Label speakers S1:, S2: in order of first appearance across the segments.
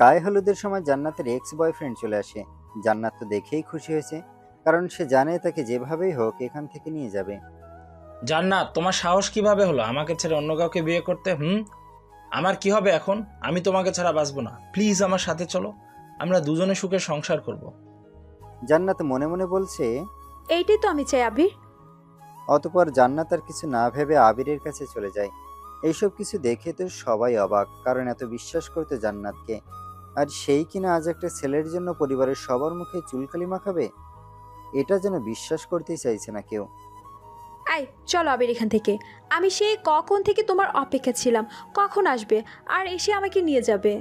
S1: গায়ে হলুদের সময় জান্নাতের এক্স বয়ফ্রেন্ড চলে আসে। জান্নাত তো দেখেই খুশি হয়েছে, কারণ সে জানে তাকে যেভাবেই হোক এখান থেকে নিয়ে যাবে।
S2: জান্নাত, তোমার সাহস কিভাবে হলো আমাকে ছেড়ে অন্য কাউকে বিয়ে করতে? আমার কি হবে এখন? আমি তোমাকে ছাড়া বাঁচবো না। প্লিজ আমার সাথে চলো, আমরা দুজনে সুখে সংসার করব।
S1: জান্নাত মনে মনে বলছে।
S3: এইটাই তো আমি চাই আবির।
S1: অতঃপর জান্নাত আর কিছু না ভেবে আবিরের কাছে চলে যায়। এইসব কিছু দেখে তো সবাই অবাক, কারণ এত বিশ্বাস করতো জান্নাতকে, আর সেই কিনা আজ একটা ছেলের জন্য পরিবারের সবার মুখে চুলকালি মাখাবে। এটা যেন বিশ্বাস করতেই চাইছে না কেউ।
S3: আই চলো আবির এখান থেকে। আমি সেই কখন থেকে তোমার অপেক্ষা ছিলাম, কখন আসবে আর এসে আমাকে নিয়ে যাবে।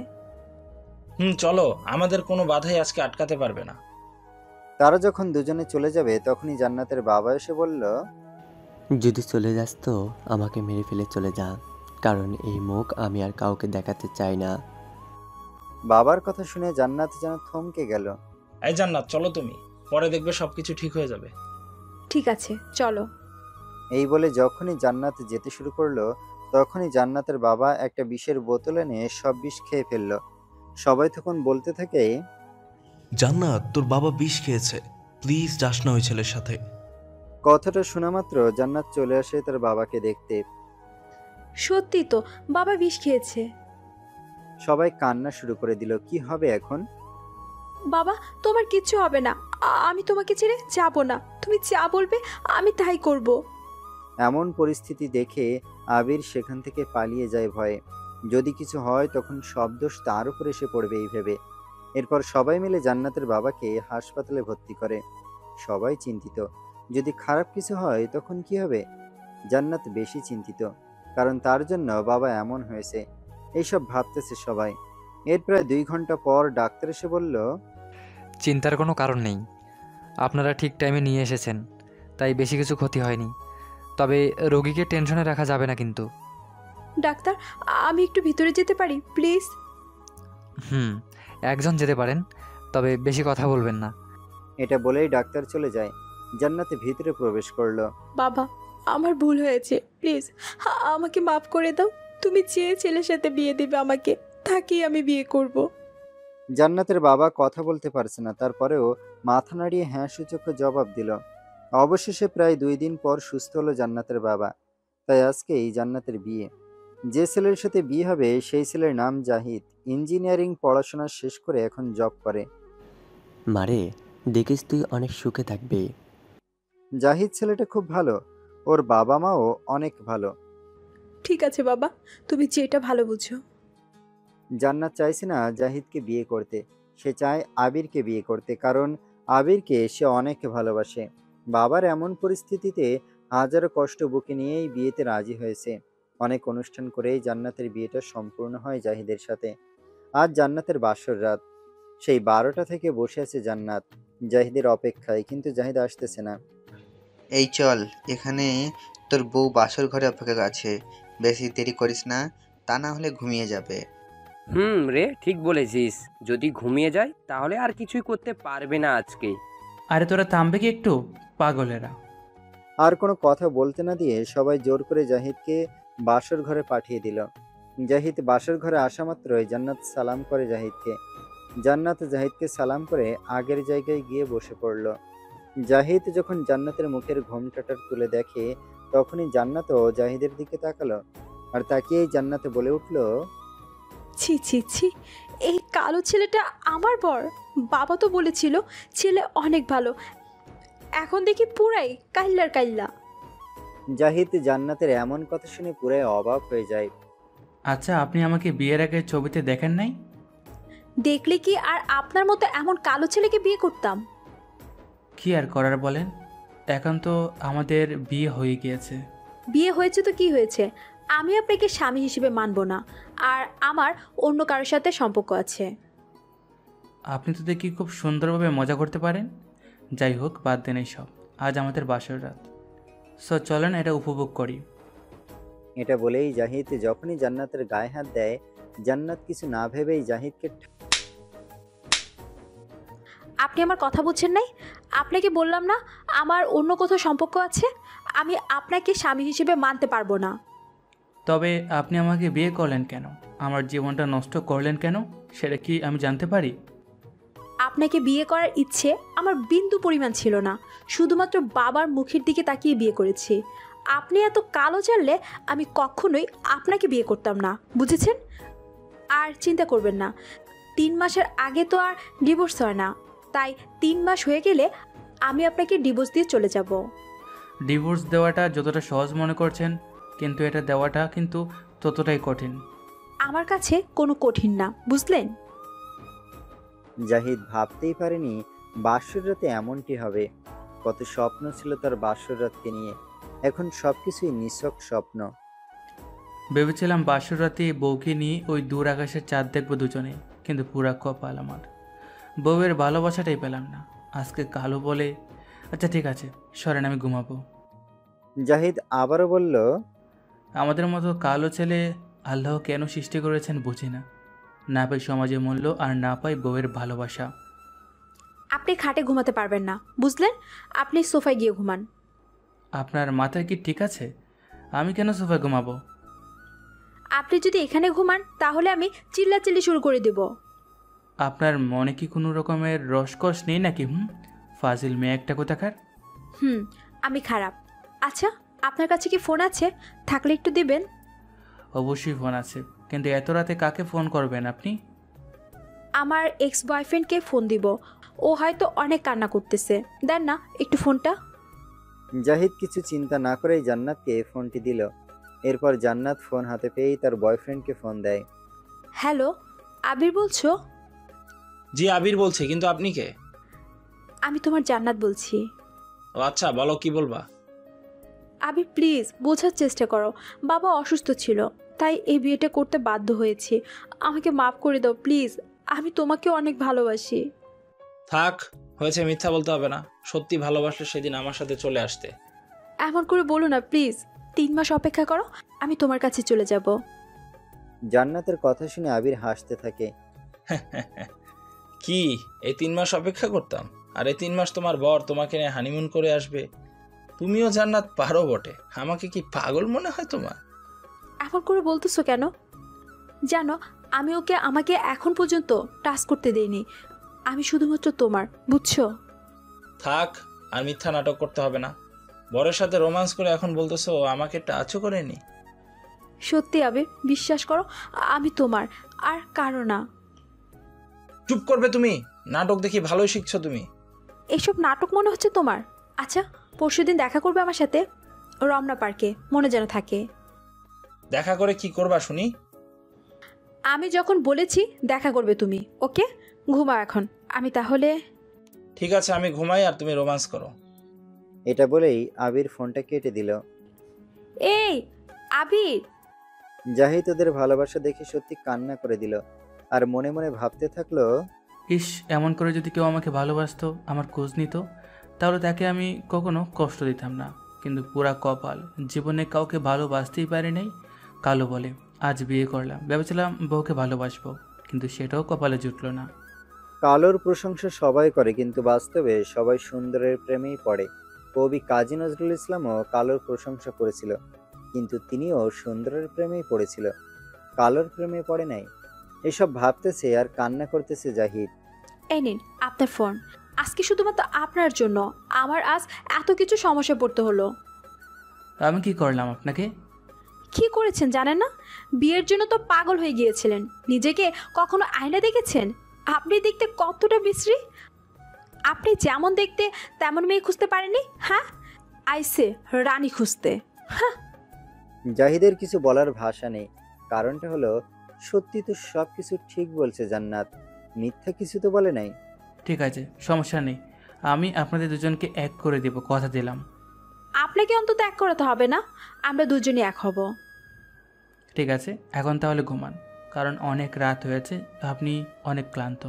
S2: চলো, আমাদের কোনো বাধাই আজকে আটকাতে পারবে না।
S1: তারা যখন দুজনে চলে যাবে তখনই জান্নাতের বাবা এসে বলল,
S4: যদি চলে যাস তো আমাকে মেরে ফেলে চলে যা, কারণ এই মুখ আমি আর কাউকে দেখাতে চাই না।
S1: বাবার কথা শুনে জান্নাত যেন থমকে গেল।
S2: এই জান্নাত, চলো তুমি, পরে দেখবে সবকিছু ঠিক হয়ে যাবে।
S3: ঠিক আছে চলো।
S1: এই বলে যখনই জান্নাত যেতে শুরু করলো, তখনই জান্নাতের বাবা একটা বিষের বোতল এনে সব বিষ খেয়ে ফেললো। সবাই তখন বলতে থাকে,
S5: জান্নাত, তোর বাবা বিষ খেয়েছে, প্লিজ যাস না ওই ছেলের সাথে।
S1: কথাটা শোনা মাত্র জান্নাত চলে আসে তার বাবাকে দেখতে।
S3: সত্যি তো, বাবা বিষ খেয়েছে।
S1: সবাই কান্না শুরু করে দিল। কি হবে এখন?
S3: বাবা, তোমার কিচ্ছু হবে না। আমি তোমাকে ছেড়ে যাব না, তুমি যা বলবে আমি তাই করব।
S1: এমন পরিস্থিতি দেখে আবির সেখান থেকে পালিয়ে যায় ভয়ে। যদি কিছু হয় তখন সব দোষ তার উপর এসে পড়বে এই ভেবে। এরপর সবাই মিলে জান্নাতের বাবাকে হাসপাতালে ভর্তি করে। সবাই চিন্তিত, যদি খারাপ কিছু হয় তখন কি হবে। জান্নাত বেশি চিন্তিত, কারণ তার জন্য বাবা এমন হয়েছে। এইসব ভাবতেছে সবাই। এর প্রায় 2 ঘন্টা পর ডাক্তার এসে বলল,
S6: চিন্তার কোনো কারণ নেই, আপনারা ঠিক টাইমে নিয়ে এসেছেন, তাই বেশি কিছু ক্ষতি হয়নি। তবে রোগীকে টেনশনে রাখা যাবে না কিন্তু।
S3: ডাক্তার, আমি একটু ভিতরে যেতে পারি প্লিজ?
S6: একজন যেতে পারেন, তবে বেশি কথা বলবেন না।
S1: এটা বলেই ডাক্তার চলে যায়। জান্নাতে ভিতরে প্রবেশ করলো।
S3: বাবা, আমার ভুল হয়েছে, প্লিজ আমাকে মাফ করে দাও। তুমি যে ছেলের সাথে বিয়ে দেবে আমাকে, তাকেই আমি বিয়ে করব।
S1: জান্নাতের বাবা কথা বলতে পারছে না, তারপরেও মাথা নাড়িয়ে হ্যাঁ সূচক জবাব দিল। অবশেষে প্রায় 2 দিন পর সুস্থ হলো জান্নাতের বাবা। তাই আজকেই জান্নাতের বিয়ে। যে ছেলের সাথে বিয়ে হবে সেই ছেলের নাম জাহিদ। ইঞ্জিনিয়ারিং পড়াশোনা শেষ করে এখন জব করে।
S4: মারে, দেখিস তুই অনেক সুখে থাকবি।
S1: জাহিদ ছেলেটা খুব ভালো, ওর বাবা মাও অনেক ভালো।
S3: ঠিক আছে বাবা, তুমি যেটা ভালো বুঝো।
S1: জান্নাত চাইছে না জাহিদকে বিয়ে করতে, সে চায় আবিরকে বিয়ে করতে, কারণ আবিরকে সে অনেক ভালোবাসে। বাবার এমন পরিস্থিতিতে হাজারো কষ্ট বুকে নিয়েই বিয়েতে রাজি হয়েছে। অনেক অনুষ্ঠান করেই জান্নাতের বিয়েটা সম্পূর্ণ হয় জাহিদের সাথে। আজ জান্নাতের বাসর রাত। সেই 12টা থেকে বসে আছে জান্নাত জাহিদের অপেক্ষায়, কিন্তু জাহিদ আসতেছে না।
S7: এই চল, এখানে তোর বউ বাসর ঘরে অপেক্ষা আছে, বেশি দেরি করিস না, তা না হলে ঘুমিয়ে যাবে।
S8: রে, ঠিক বলেছিস, যদি ঘুমিয়ে যায় তাহলে আর কিছুই করতে পারবে না আজকে।
S9: আরে তোরা থামবে কি একটু, পাগলেরা।
S1: আর কোনো কথা বলতে না দিয়ে সবাই জোর করে জাহিদকে বাসর ঘরে পাঠিয়ে দিল। জাহিদ বাসর ঘরে আসা মাত্রই জান্নাত সালাম করে জাহিদকে। জান্নাত জাহিদকে সালাম করে আগের জায়গায় গিয়ে বসে পড়ল। জাহিদ যখন জান্নাতের মুখের ঘোমটাটা তুলে দেখে, তখনই জান্নাতও জাহিদের দিকে তাকালো। আর তাকিয়েই জান্নাতে বলে উঠল,
S3: ছি ছি ছি, এই কালো ছেলেটা আমার বর। বাবা তো বলেছিল ছেলে অনেক ভালো, এখন দেখি পুরাই কাইল্লার কাইল্লা।
S1: জাহিদ জান্নাতের এমন কথা শুনে পুরাই অবাক হয়ে যায়।
S9: আচ্ছা, আপনি আমাকে বিয়ের আগে ছবিতে দেখেন নাই?
S3: দেখলে কি আর আপনার মতো এমন কালো ছেলেকে বিয়ে করতাম?
S9: কি আর করার বলেন, এখন তো আমাদের বিয়ে হয়ে গিয়েছে।
S3: বিয়ে হয়েছে তো কি হয়েছে, আমি আপনাকে স্বামী হিসেবে মানব না, আর আমার অন্য কারোর সাথে সম্পর্ক আছে।
S9: আপনি তো দেখি খুব সুন্দরভাবে মজা করতে পারেন। যাই হোক, বাদ দেন এইসব, আজ আমাদের বাসর রাত, চলেন এটা উপভোগ করি।
S1: এটা বলেই জাহিদ যখনই জান্নাতের গায়ে হাত দেয়, জান্নাত কিছু না ভেবেই জাহিদকে
S3: আপনি আমার কথা বুঝছেন নাই? আপনাকে বললাম না আমার অন্য কোথাও সম্পর্ক আছে, আমি আপনাকে স্বামী হিসেবে মানতে পারবো না।
S9: তবে আপনি আমাকে বিয়ে করলেন কেন? আমার জীবনটা নষ্ট করলেন কেন? সেটা কি আমি জানতে পারি?
S3: আপনাকে বিয়ে করার ইচ্ছে আমার বিন্দু পরিমাণ ছিল না, শুধুমাত্র বাবার মুখের দিকে তাকিয়ে বিয়ে করেছি। আপনি এত কালো জানলে আমি কখনোই আপনাকে বিয়ে করতাম না, বুঝেছেন? আর চিন্তা করবেন না, 3 মাসের আগে তো আর ডিভোর্স হয় না, তাই 3 মাস হয়ে গেলে আমি আপনাকে ডিভোর্স দিয়ে চলে যাব।
S9: ডিভোর্স দেওয়াটা যতটা সহজ মনে করছেন, কিন্তু এটা দেওয়াটা কিন্তু ততটাই কঠিন।
S3: আমার কাছে কোনো কঠিন না, বুঝলেন?
S1: জাহিদ ভাবতেই পারেনি বাসর রাতে এমনটি হবে। কত স্বপ্ন ছিল তার বাসর রাতকে নিয়ে, এখন সবকিছুই নিছক স্বপ্ন।
S9: ভেবেছিলাম বাসর রাতে বউকে নিয়ে ওই দূর আকাশের চাঁদ দেখবো দুজনে, কিন্তু পুরা কপাল আমার, বউয়ের ভালোবাসাটাই পেলাম না। আজকে কালো বলে, আচ্ছা ঠিক আছে সরেন, আমি ঘুমাবো।
S1: জাহিদ আবারও বলল,
S9: আমাদের মতো কালো ছেলে আল্লাহ কেন সৃষ্টি করেছেন বুঝি না। না পাই সমাজে মূল্য, আর না পাই বউয়ের ভালোবাসা।
S3: আপনি খাটে ঘুমাতে পারবেন না, বুঝলেন? আপনি সোফায় গিয়ে ঘুমান।
S9: আপনার মাথায় কি ঠিক আছে? আমি কেন সোফায় ঘুমাবো?
S3: আপনি যদি এখানে ঘুমান তাহলে আমি চিল্লাচিল্লি শুরু করে দেব।
S9: আপনার মনে কি কোনো রকমের রসকস নেই নাকি? ফাজিল মেয়ে একটা কোথাকার।
S3: আমি খারাপ। আচ্ছা, আপনার কাছে কি ফোন আছে? থাকলে একটু দিবেন।
S9: অবশ্যই ফোন আছে, কিন্তু এত রাতে কাকে ফোন করবেন আপনি?
S3: আমার এক্স বয়ফ্রেন্ডকে ফোন দিব, ও হয়তো অনেক কান্না করতেছে। দেন না একটু ফোনটা।
S1: জাহিদ কিছু চিন্তা না করেই জান্নাতকে ফোনটি দিল। এরপর জান্নাত ফোন হাতে পেয়েই তার বয়ফ্রেন্ডকে ফোন দেয়।
S3: হ্যালো, আবির বলছো?
S2: জি আবির বলছি, কিন্তু আপনি কে?
S3: আমি তোমার জান্নাত বলছি।
S2: ও আচ্ছা, বলো কি বলবা।
S3: আবির প্লিজ বোঝার চেষ্টা করো, বাবা অসুস্থ ছিল তাই এই বিয়েটা করতে বাধ্য হয়েছি। আমাকে মাফ করে দাও প্লিজ, আমি তোমাকে অনেক ভালোবাসি।
S2: থাক, হয়েছে, মিথ্যা বলতে হবে না। সত্যি ভালোবাসলে সেদিন আমার সাথে চলে আসতে।
S3: এমন করে বলো না প্লিজ, 3 মাস অপেক্ষা করো, আমি তোমার কাছে চলে যাব।
S1: জান্নাতের কথা শুনে আবির হাসতে থাকে।
S2: কি, এই 3 মাস অপেক্ষা করতাম? আর এই 3 মাস তোমার বর তোমাকে নিয়ে হানিমুন করে আসবে? তুমিও জান্নাত পারো বটে, আমাকে কি পাগল মনে হয় তোমার?
S3: এমন করে বলতেছো কেন? জানো, আমি ওকে আমাকে এখন পর্যন্ত টাচ করতে দেইনি। আমি শুধুমাত্র তোমার, বুঝছো?
S2: থাক, আর মিথ্যা নাটক করতে হবে না। বরের সাথে রোমান্স করে এখন বলতেছো আমাকে টাচও করেনি।
S3: সত্যি আবির, বিশ্বাস করো, আমি তোমার, আর কারো না।
S2: চুপ করবে তুমি? নাটক দেখি ভালোই শিখছো তুমি।
S3: এসব নাটক মনে হচ্ছে তোমার? আচ্ছা, পরশুদিন দেখা করবে আমার সাথে রমনা পার্কে, মনে যেন থাকে।
S2: দেখা করে কি করবা শুনি?
S3: আমি যখন বলেছি দেখা করবে তুমি, ওকে? ঘুমাও এখন, আমি তাহলে।
S2: ঠিক আছে, আমি ঘুমাই আর তুমি রোমান্স করো।
S1: এটা বলেই আবির ফোনটা কেটে দিল।
S3: এই আবির!
S1: জাহিদ ওদের ভালোবাসা দেখে সত্যি কান্না করে দিল, আর মনে মনে ভাবতে থাকলো,
S9: ইস, এমন করে যদি কেউ আমাকে ভালোবাসতো, আমার খোঁজ নিত, তাহলে তাকে আমি কখনো কষ্ট দিতাম না। কিন্তু পুরা কপাল, জীবনে কাউকে ভালোবাসতেই পারি নাই। কালো বলে আজ বিয়ে করলাম, ভেবেছিলাম বউকে ভালোবাসবো, কিন্তু সেটাও কপালে জুটলো না।
S1: কালোর প্রশংসা সবাই করে, কিন্তু বাস্তবে সবাই সুন্দরের প্রেমেই পড়ে। কবি কাজী নজরুল ইসলামও কালোর প্রশংসা করেছিল, কিন্তু তিনিও সুন্দরের প্রেমেই পড়েছিল, কালোর প্রেমে পড়ে নাই। এসব ভাবতেছে আর কান্না করতেছে জাহিদ।
S3: এই নিন আপনার ফোন। আজকে শুধুমাত্র আপনার জন্য আমার আজ এত কিছু সমস্যা পড়তে হলো।
S9: আমি কি করলাম আপনাকে?
S3: কি করেছেন জানেন না? বিয়ের জন্য তো পাগল হয়ে গিয়েছিলেন। নিজেকে কখনো আয়না দেখেছেন? আপনি দেখতে কতটা বিশ্রী। আপনি যেমন দেখতে তেমন মেয়ে খুঁজতে পারেননি? হ্যাঁ, আইসে রানী খুঁজতে। হ্যাঁ।
S1: জাহিদের কিছু বলার ভাষা নেই। কারণটা হলো, সত্যি তো সব কিছু ঠিক বলছে জান্নাত, মিথ্যা কিছু তো বলে নাই।
S9: ঠিক আছে, সমস্যা নেই, আমি আপনাদের দুজনকে এক করে দেব, কথা দিলাম।
S3: আপনাকে অন্তত এক করাতে হবে না, আমরা দুজনই এক হব।
S9: ঠিক আছে, এখন তাহলে ঘুমান, কারণ অনেক রাত হয়েছে, আপনি অনেক ক্লান্ত।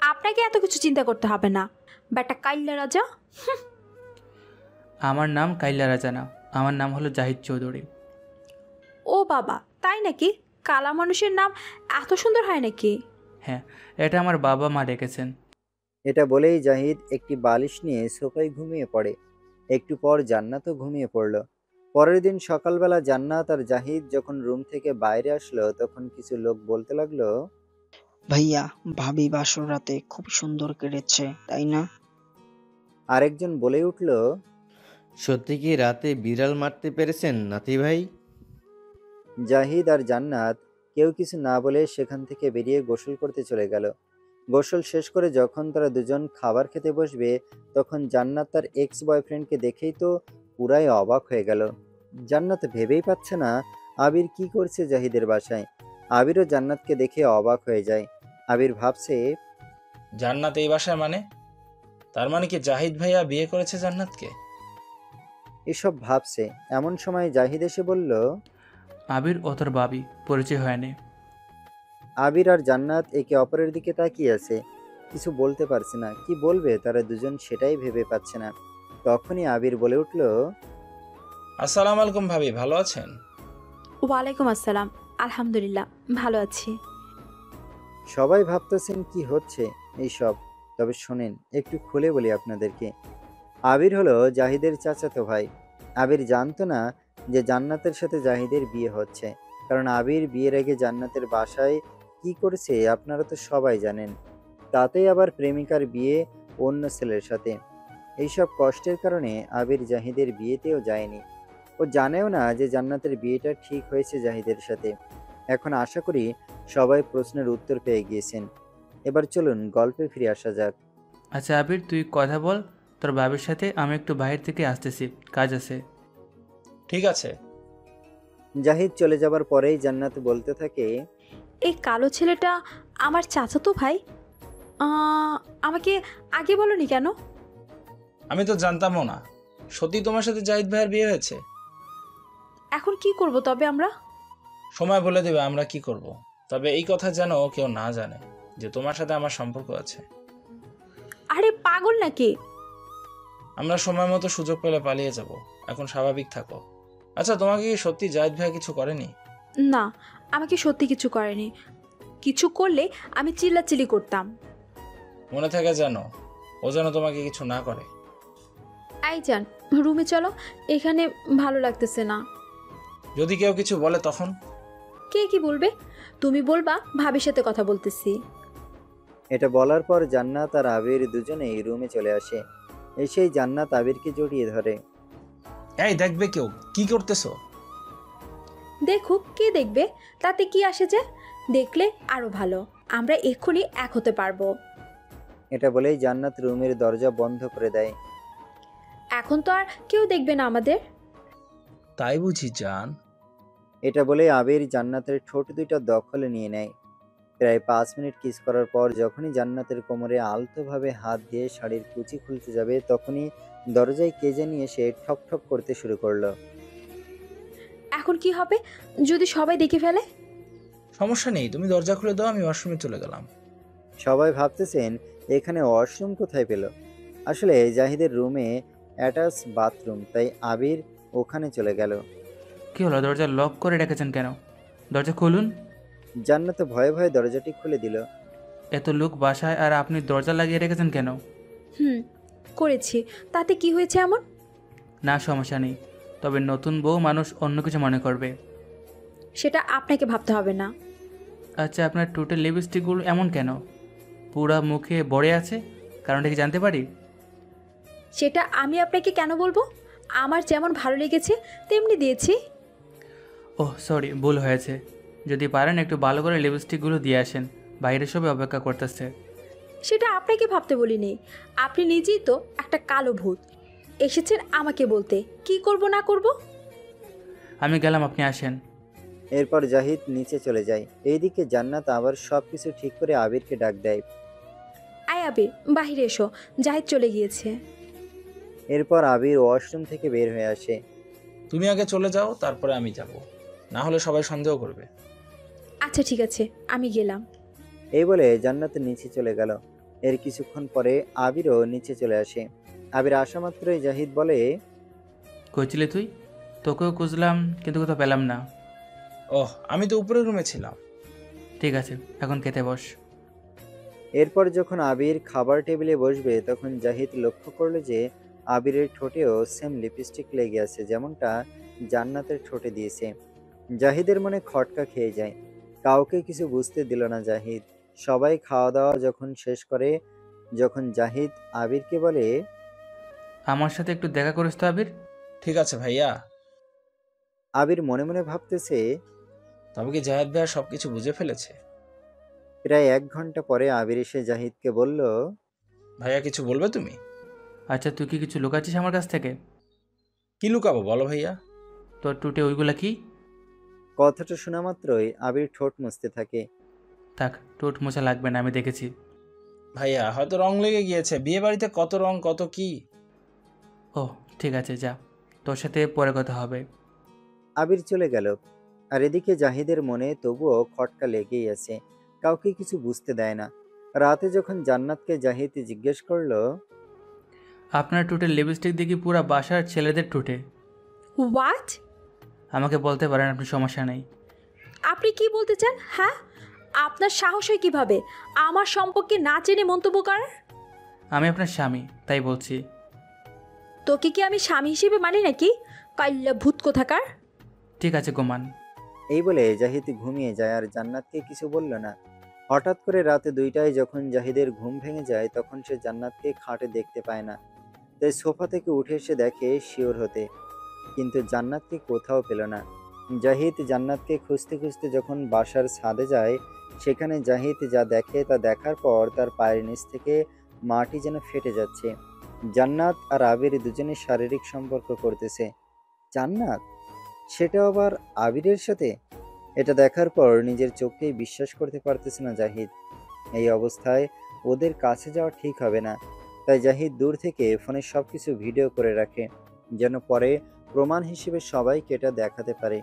S3: আপনাকে এত কিছু চিন্তা করতে হবে না, বেটা কাইল্লা রাজা।
S9: আমার নাম কাইলা রাজা না, আমার নাম হলো জাহিদ চৌধুরী।
S3: ও বাবা, তাই নাকি? কালা মানুষের নাম এত সুন্দর হয় নাকি?
S9: হ্যাঁ, এটা আমার বাবা মা রেখেছেন।
S1: এটা বলেই জাহিদ একটি বালিশ নিয়ে সোফায় ঘুমিয়ে পড়ে। একটু পর জান্নাতও ঘুমিয়ে পড়ল। পরের দিন সকালবেলা জান্নাত আর জাহিদ যখন রুম থেকে বাইরে আসলো তখন কিছু লোক বলতে লাগলো,
S10: ভাইয়া, ভাবি বাসর রাতে খুব সুন্দর কেটেছে, তাই না?
S1: আরেকজন বলে উঠল,
S11: সত্যি কি রাতে বিড়াল মারতে পেরেছেন নাতি ভাই?
S1: জাহিদ আর জান্নাত কেউ কিছু না বলে সেখান থেকে বেরিয়ে গোসল করতে চলে গেল। গোসল শেষ করে যখন তারা দুজন খাবার খেতে বসবে তখন জান্নাত তার এক্স বয়ফ্রেন্ডকে দেখেই তো পুরাই অবাক হয়ে গেল। জান্নাত ভেবেই পাচ্ছে না আবির কি করছে জাহিদের বাসায়। আবিরও জান্নাতকে দেখে অবাক হয়ে যায়। আবির ভাবছে,
S2: জান্নাত এই বাসায় মানে? তার মানে কি জাহিদ ভাইয়া বিয়ে করেছে জান্নাতকে?
S1: এসব ভাবছে এমন সময় জাহিদ এসে বলল,
S9: আবির ও তোর বাবি পরিচয় হয়নি।
S1: আবির আর জান্নাত একে অপরের দিকে তাকিয়ে আছে, কিছু বলতে পারছে না, কি বলবে তারা দুজন সেটাই ভেবে পাচ্ছে না। তখনই আবির বলে উঠল,
S2: আসসালামু আলাইকুম ভাবি, ভালো আছেন?
S3: ওয়ালাইকুম আসসালাম, আলহামদুলিল্লাহ ভালো আছি।
S1: সবাই ভাবতেছেন কি হচ্ছে এইসব, তবে শোনেন একটু খুলে বলি আপনাদেরকে। আবির হলো জাহিদের চাচাতো ভাই। আবির জানতো না যে জান্নাতের সাথে জাহিদের বিয়ে হচ্ছে, কারণ আবির বিয়ের আগে জান্নাতের বাসায় কি করেছে আপনারা তো সবাই জানেন। তাতেই আবার প্রেমিকার বিয়ে অন্য ছেলের সাথে। এইসব কষ্টের কারণে আবির জাহিদের বিয়েতেও যায়নি। ও জানেও না যে জান্নাতের বিয়েটা ঠিক হয়েছে জাহিদের সাথে। এখন আশা করি সবাই প্রশ্নের উত্তর পেয়ে গিয়েছেন। এবার চলুন গল্পে ফিরে আসা যাক।
S9: আচ্ছা আবির, তুই কথা বল তোর বাবির সাথে, আমি একটু বাইরে থেকে আসতেছি, কাজ আছে।
S2: ঠিক আছে।
S1: জাহিদ চলে যাবার পরেই জান্নাত বলতে থাকে,
S3: এই কালো ছেলেটা আমার চাচাতো ভাই। আমাকে আগে বলনি কেন?
S2: আমি তো জানতামও না। সত্যি তোমার সাথে জাহিদ ভাইয়ের বিয়ে হয়েছে?
S3: এখন কি করব তবে আমরা?
S2: সময় বলে দেবে আমরা কি করব। তবে এই কথা যেন কেউ না জানে যে তোমার সাথে আমার সম্পর্ক আছে।
S3: আরে পাগল নাকি?
S2: আমরা সময় মতো সুযোগ পেলে পালিয়ে যাব। এখন স্বাভাবিক থাকো। আচ্ছা, তোমাকে কি সত্যি জাহিদ ভাই কিছু করেনি?
S3: না, আমাকে সত্যি কিছু করেনি। কিছু করলে আমি চিল্লাচিল্লি করতাম।
S2: মনে থাকে যেন ও যেন তোমাকে কিছু না করে।
S3: আই যান, রুমে চলো, এখানে ভালো লাগতেছে না।
S2: যদি কেউ কিছু বলে তখন?
S3: কে কি বলবে? তুমি বলবা ভাবির সাথে কথা বলতেছি।
S1: এটা বলার পর জান্নাত আর আবির দুজনেই রুমে চলে আসে। এসেই জান্নাত আবিরকে জড়িয়ে ধরে।
S2: এই দেখবে কেউ কি করতেছো?
S3: দেখুক, কে দেখবে, তাতে কি আসে যে? দেখলে আরো ভালো, আমরা এক্ষুনি এক হতে পারবো।
S1: এটা বলেই জান্নাত রুমের দরজা বন্ধ করে দেয়।
S3: এখন তো আর কেউ দেখবে না আমাদের।
S2: তাই বুঝি জান?
S1: এটা বলে আবির জান্নাতের ঠোঁট দুইটা দখলে নিয়ে নেয়। প্রায় 5 মিনিট কিস করার পর যখনই জান্নাতের কোমরে আলতোভাবে হাত দিয়ে শাড়ির কুচি খুলতে যাবে তখনই দরজায় কে জানি এসে ঠক ঠক করতে শুরু করলো।
S3: এখন কি হবে যদি সবাই দেখে ফেলে?
S2: সমস্যা নেই, তুমি দরজা খুলে দাও, আমি ওয়াশরুমে চলে গেলাম।
S1: সবাই ভাবতেছেন এখানে ওয়াশরুম কোথায় পেল। আসলে জাহিদের রুমে অ্যাটাচ বাথরুম, তাই আবির ওখানে চলে গেল।
S9: কি হলো, দরজা লক করে রেখেছেন কেন? দরজা খুলুন।
S1: জান্নাত ভয়ে ভয়ে দরজাটি খুলে দিল।
S9: এত লোক বাসায় আর আপনি দরজা লাগিয়ে রেখেছেন কেন?
S3: করেছি, তাতে কি হয়েছে এমন?
S9: না, সমস্যা নেই, তবে নতুন বউ মানুষ অন্য কিছু মনে করবে।
S3: সেটা আপনাকে ভাবতে হবে না।
S9: আচ্ছা, আপনার টোটাল লিপস্টিকগুলো এমন কেন? পুরা মুখে বড়ে আছে, কারণটা কি জানতে পারি?
S3: সেটা আমি আপনাকে কেন বলবো? আমার যেমন ভালো লেগেছে তেমনি দিয়েছি।
S9: ওহ সরি, ভুল হয়েছে। যদি পারেন একটু ভালো করে লিপস্টিকগুলো দিয়ে আসেন, বাইরে সবাই অপেক্ষা করতেছে।
S3: সেটা আপনাকে ভাবতে বলিনি। আপনি নিজেই তো একটা কালো ভূত, এসেছেন আমাকে বলতে কি করব না করব।
S9: আমি গেলাম, আপনি আসেন।
S1: এরপর জাহিদ নিচে চলে যায়। এইদিকে জান্নাত আবার সবকিছু ঠিক করে আবিরকে ডাক দেয়।
S3: আয় আবির, বাহিরে এসো, জাহিদ চলে গিয়েছে।
S1: এরপর আবির ওয়াশরুম থেকে বের হয়ে আসে।
S2: তুমি আগে চলে যাও, তারপরে আমি যাব, না হলে সবাই সন্দেহ করবে।
S3: আচ্ছা ঠিক আছে, আমি গেলাম।
S1: এই বলে জান্নাত নিচে চলে গেল। এর কিছুক্ষণ পরে আবিরও নিচে চলে আসে। আবির আসা মাত্রই জাহিদ বলে,
S9: কই ছিলি তুই? তোকেও খুঁজলাম কিন্তু কোথাও পেলাম না।
S2: ওহ, আমি তো উপরের রুমে ছিলাম।
S9: ঠিক আছে, এখন খেতে বস।
S1: এরপর যখন আবির খাবার টেবিলে বসবে তখন জাহিদ লক্ষ্য করলো যে আবিরের ঠোঁটেও সেম লিপস্টিক লেগে আছে, যেমনটা জান্নাতের ঠোঁটে দিয়েছে। জাহিদের মনে খটকা খেয়ে যায়। কাউকে কিছু বুঝতে দিল না জাহিদ। সবাই খাওয়া দাওয়া যখন শেষ করে, যখন জাহিদ আবিরকে বলে,
S9: আমার সাথে একটু দেখা করিস তো আবির।
S2: ঠিক আছে ভাইয়া।
S1: আবির মনে মনে ভাবতেছে,
S2: তবে কি জাহেদ ভাইয়া সবকিছু বুঝে ফেলেছে?
S1: প্রায় 1 ঘন্টা পরে আবির এসে জাহিদকে বলল,
S2: ভাইয়া কিছু বলবে তুমি?
S9: আচ্ছা, তুই কি কিছু লুকাচ্ছিস আমার কাছ থেকে?
S2: কি লুকাবো বলো ভাইয়া।
S9: তোর টুটে ওইগুলা কি?
S1: কথাটা শোনা মাত্রই আবির ঠোঁট মুছতে থাকে।
S9: থাক, ঠোঁট মোছা লাগবে না, আমি দেখেছি।
S2: ভাইয়া হয়তো রং লেগে গিয়েছে, বিয়ে বাড়িতে কত রং কত কি।
S9: ও ঠিক আছে, যা, তোর সাথে পরে কথা হবে।
S1: আবির চলে গেল। আর এদিকে জাহিদের মনে তবুও খটকা লেগেই আছে, কাউকে কিছু বুঝতে দেয় না। রাতে যখন জান্নাতকে জাহিদ জিজ্ঞেস করলো,
S9: আপনার টুটে লিপস্টিক দেখি পুরা বাসার ছেলেদের টুটে।
S3: হোয়াট?
S9: আমাকে বলতে পারেন, আপনি, সমস্যা নেই।
S3: আপনি কি বলতে চান? হ্যাঁ, আপনার সাহস হয় কিভাবে আমার সম্পর্কে না জেনে মন্তব্য করার?
S9: আমি আপনার স্বামী, তাই বলছি।
S3: তোকে কি আমি স্বামী হিসেবে মানি নাকি? কাল্লা ভূত কোথাকার।
S9: ঠিক আছে গোমান।
S1: এই বলে জাহিদ ঘুমিয়ে যায় আর জান্নাতকে কিছু বলল না। হঠাৎ করে রাতে 2টায় যখন জাহিদের ঘুম ভেঙে যায়, তখন সে জান্নাতকে খাটে দেখতে পায় না। তাই সোফা থেকে উঠে এসে দেখে শিওর হতে, কিন্তু জান্নাতকে কোথাও পেল না। জাহিদ জান্নাতকে খুঁজতে খুঁজতে যখন বাসার ছাদে যায়, সেখানে জাহিদ যা দেখে তা দেখার পর তার পায়ের নিচ থেকে মাটি যেন ফেটে যাচ্ছে। জান্নাত আর আবির দুজনে শারীরিক সম্পর্ক করতেছে। জান্নাত, সেটা আবার আবিরের সাথে? এটা দেখার পর নিজের চোখকেই বিশ্বাস করতে পারতেছে না জাহিদ। এই অবস্থায় ওদের কাছে যাওয়া ঠিক হবে না। তাই জাহিদ দূর থেকে ফোনে সবকিছু ভিডিও করে রাখে, যেন পরে প্রমাণ হিসেবে সবাইকে এটা দেখাতে পারে।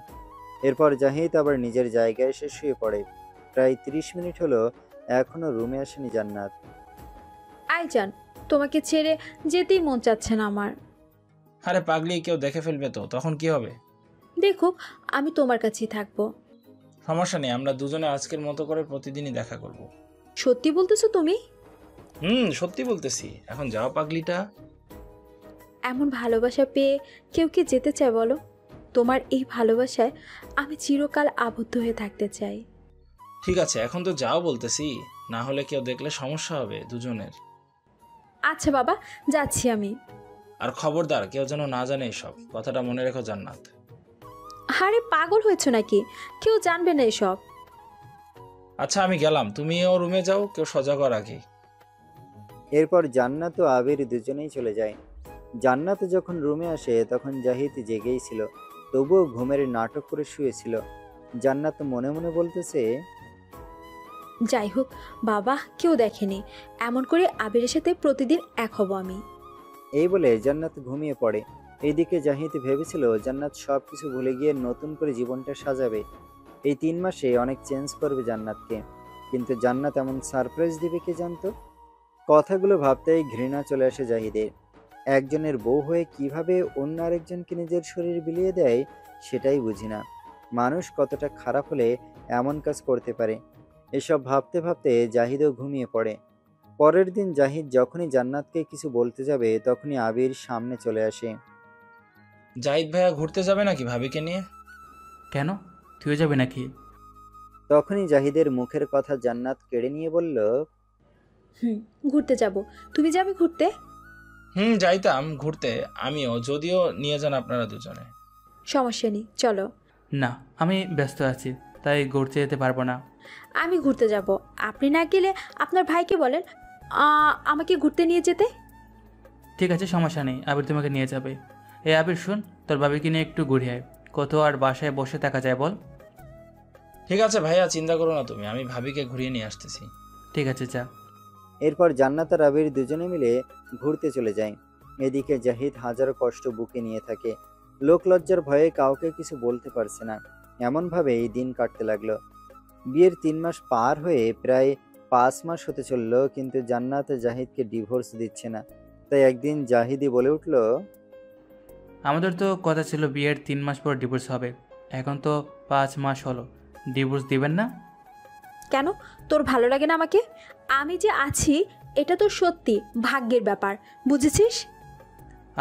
S1: এরপর জাহিদ আবার নিজের জায়গায় এসে শুয়ে পড়ে। প্রায় 30 মিনিট হলো, এখনো রুমে আসেনি জান্নাত।
S3: আইজান, তোমাকে ছেড়ে যেতেই মন চাচ্ছে না আমার।
S2: আরে পাগলি, কেউ দেখে ফেলবে তো, তখন কি হবে?
S3: দেখুক, আমি তোমার কাছেই থাকবো।
S2: সমস্যা নেই, আমরা দুজনে আজকের মতো করে প্রতিদিনই দেখা করব।
S3: সত্যি বলতেছো তুমি?
S2: সত্যি বলতেছি। এখন যাও পাগলিটা।
S3: এমন ভালোবাসা পেয়ে কেউ কি যেতে চায় বলো? তোমার এই ভালোবাসায় আমি চিরকাল আবদ্ধ হয়ে থাকতে চাই।
S2: ঠিক আছে, এখন তো যাও বলতেছি, না হলে কেউ দেখলে সমস্যা হবে দুজনের।
S3: আচ্ছা বাবা, যাচ্ছি আমি।
S2: আর খবরদার, কেউ যেন না জানে এসব, কথাটা মনে রেখো জান্নাত।
S3: আরে পাগল হয়েছো নাকি? কেউ জানবে না এসব।
S2: আচ্ছা আমি গেলাম, তুমিও রুমে যাও, কেউ সজাগ হওয়ার আগে।
S1: এরপর জান্নাত ও আবির দুজনেই চলে যায়। জান্নাত যখন রুমে আসে তখন জাহিদ জেগেই ছিল, তবুও ঘুমের নাটক করে শুয়েছিল। জান্নাত মনে মনে বলতেছে,
S3: যাই হোক বাবা, কেউ দেখেনি, এমন করে আবিরের সাথে প্রতিদিন এক হব আমি।
S1: এই বলে জান্নাত ঘুমিয়ে পড়ে। এইদিকে জাহিদ ভেবেছিল জান্নাত সব কিছু ভুলে গিয়ে নতুন করে জীবনটা সাজাবে। এই 3 মাসে অনেক চেঞ্জ করবে জান্নাতকে, কিন্তু জান্নাত এমন সারপ্রাইজ দিবে কে জানতো। কথাগুলো ভাবতেই ঘৃণা চলে আসে জাহিদের। একজনের বউ হয়ে কিভাবে অন্য আরেকজনকে নিজের শরীর বিলিয়ে দেয়, সেটাই বুঝি না। মানুষ কতটা খারাপ হলে এমন কাজ করতে পারে। এসব ভাবতে ভাবতে জাহিদও ঘুমিয়ে পড়ে। পরের দিন জাহিদ যখনই জান্নাতকে কিছু বলতে যাবে, তখনই আবির সামনে চলে আসে।
S2: জাহিদ ভাইয়া ঘুরতে যাবে নাকি ভাবিকে নিয়ে?
S9: কেন, তুইও যাবে নাকি?
S1: তখনই জাহিদের মুখের কথা জান্নাত কেড়ে নিয়ে বলল,
S3: ঘুরতে যাব। তুমি যাবে ঘুরতে?
S2: যাইতাম ঘুরতে আমিও, যদিও নিয়ে যান আপনারা দুজনে।
S3: সমস্যা নেই, চলো।
S9: না, আমি ব্যস্ত আছি, তাই ঘুরতে যেতে পারবো না।
S3: আমি ঘুরতে যাব, আপনি না গেলে আপনার ভাইকে বলেন আমাকে ঘুরতে নিয়ে যেতে।
S9: ঠিক আছে, সমস্যা নেই, আবির তোমাকে নিয়ে যাবে। এই আবির শুন, তোর বাবিকে নিয়ে একটু ঘুরে আয়, কত আর বাসায় বসে থাকা যায় বল।
S2: ঠিক আছে ভাইয়া, চিন্তা করো না তুমি, আমি ভাবিকে ঘুরিয়ে নিয়ে আসতেছি।
S9: ঠিক আছে, যা।
S1: এরপর জান্নাত আর আবির দুজনে মিলে ঘুরতে চলে যায়। এদিকে জাহিদ হাজারো কষ্ট বুকে নিয়ে থাকে। লোক লজ্জার ভয়ে কাউকে কিছু বলতে পারছে না। এমনভাবে এই দিন কাটতে লাগলো। বিয়ের 3 মাস পার হয়ে প্রায় 5 মাস হতে চলল, কিন্তু জান্নাত জাহিদকে ডিভোর্স দিচ্ছে না। তাই একদিন জাহিদই বলে উঠল,
S9: আমাদের তো কথা ছিল বিয়ের 3 মাস পর ডিভোর্স হবে, এখন তো 5 মাস হলো, ডিভোর্স দিবেন না?
S3: কেন, তোর ভালো লাগে না আমাকে? আমি যে আছি এটা তো সত্যি ভাগ্যের ব্যাপার, বুঝেছিস?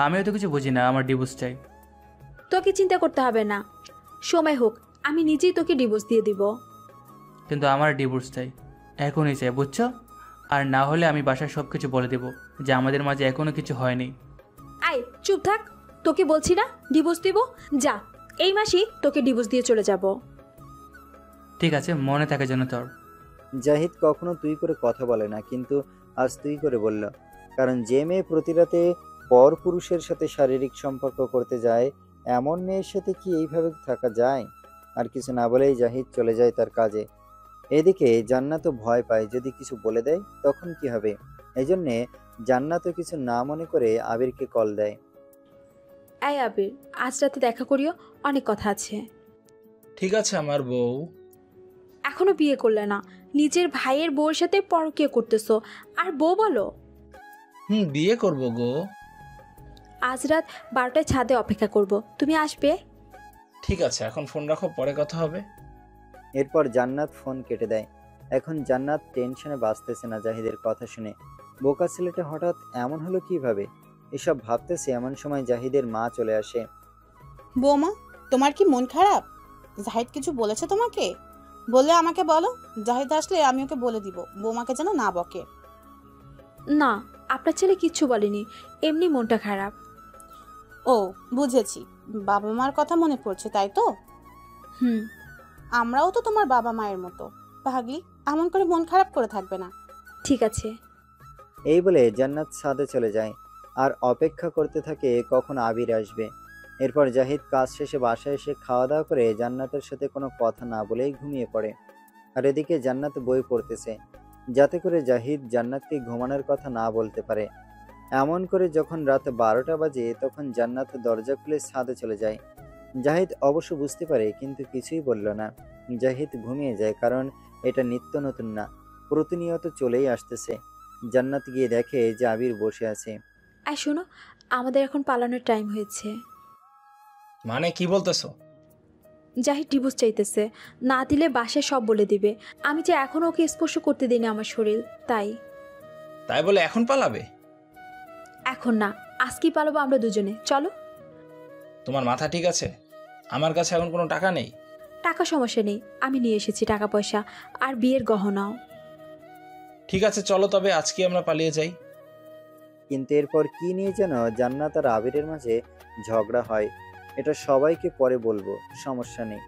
S9: আমিও তো কিছু বুঝি না, আমার ডিভোর্স চাই।
S3: তোকে চিন্তা করতে হবে না, সময় হোক আমি নিজেই তোকে ডিভোর্স দিয়ে দিব।
S9: কিন্তু আমার ডিভোর্স চাই, এখনই চাই, বুঝছো? আর না হলে আমি বাসায় সব কিছু বলে দেবো যে আমাদের মাঝে এখনো কিছু হয়নি।
S3: আয় চুপ থাক, তোকে বলছি না ডিভোর্স দিব। যা, এই মাসেই তোকে ডিভোর্স দিয়ে চলে যাব।
S9: ঠিক আছে, মনে থাকে যেন তোর।
S1: জাহিদ কখনো তুই করে কথা বলে না, কিন্তু আজ তুই করে বলল। কারণ যে মেয়ে প্রতি রাতে পর পুরুষের সাথে শারীরিক সম্পর্ক করতে যায়, এমন মেয়ের সাথে কি এইভাবে থাকা যায়? আর কিছু না বলেই জাহিদ চলে যায় তার কাজে। এদিকে জান্নাতও ভয় পায় যদি কিছু বলে দেয় তখন কি হবে। এই জন্যে জান্নাতও কিছু না মনে করে আবিরকে কল দেয়।
S3: এই আবির, আজ রাতে দেখা করিও, অনেক কথা আছে।
S2: ঠিক আছে আমার বউ।
S3: এখনো বিয়ে করলে না, নিজের ভাইয়ের বউয়ের সাথে পরকীয়া করতেছো, আর বউ বলো?
S2: বিয়ে করব গো।
S3: আজ রাত 12টায় ছাদে অপেক্ষা করব, তুমি আসবে?
S2: ঠিক আছে, এখন ফোন রাখো, পরে কথা হবে।
S1: এরপর জান্নাত ফোন কেটে দেয়। এখন জান্নাত টেনশনে বাঁচতেছে না জাহিদের কথা শুনে। বোকা ছেলেটা হঠাৎ এমন হলো কিভাবে, এসব ভাবতেছে এমন সময় জাহিদের মা চলে আসে।
S12: বৌমা, তোমার কি মন খারাপ? জাহিদ কিছু বলেছে তোমাকে? বললে আমাকে বলো, জাহিদ আসলে আমি ওকে বলে দিব বৌমাকে যেন না বকে।
S3: না, আপনার ছেলে কিচ্ছু বলেনি, এমনি মনটা খারাপ।
S12: ও বুঝেছি, বাবা মার কথা মনে পড়ছে তাই তো?
S3: হুম।
S12: আমরাও তো তোমার বাবা মায়ের মতো, ভাগলি এমন করে মন খারাপ করে থাকবে না।
S3: ঠিক আছে।
S1: এই বলে জান্নাত ছাদে চলে যায় আর অপেক্ষা করতে থাকে কখন আবির আসবে। এরপর জাহিদ কাজ শেষে বাসায় এসে খাওয়া দাওয়া করে জান্নাতের সাথে কোনো কথা না বলেই ঘুমিয়ে পড়ে। আর এদিকে জান্নাত বই পড়তেছে, যাতে করে জাহিদ জান্নাতকে ঘুমানোর কথা না বলতে পারে। এমন করে যখন রাত 12টা বাজে তখন জান্নাত দরজা খুলে ছাদে চলে যায়। জাহিদ অবশ্য বুঝতে পারে, কিন্তু কিছুই বলল না। জাহিদ ঘুমিয়ে যায়, কারণ এটা নিত্য নতুন না, প্রতিনিয়ত চলেই আসতেছে। জান্নাত গিয়ে দেখে যে আবির বসে আছে।
S3: আর শোনো, আমাদের এখন পালানোর টাইম হয়েছে।
S2: মানে কি বলতেছো?
S3: জাহিদ ডিভোর্স চাইতেছে, না দিলে বাসায় সব বলে দিবে। আমি যে এখন ওকে স্পর্শ করতে দিই আমার শরীর,
S2: তাই বলে এখন পালাবে?
S3: এখন না, আজকেই পালাবো আমরা দুজনে, চলো।
S2: তোমার মাথা ঠিক আছে? আমার কাছে এখন কোনো টাকা নেই।
S3: টাকা সমস্যা নেই, আমি নিয়ে এসেছি টাকা পয়সা আর বিয়ের গহনাও।
S2: ঠিক আছে চলো, তবে আজকে আমরা পালিয়ে যাই।
S1: কিন্তু এরপর কি নিয়ে যেন জান্নাত আর আবিরের মাঝে ঝগড়া হয়। এটা সবাইকে পরে বলবো, সমস্যা নেই।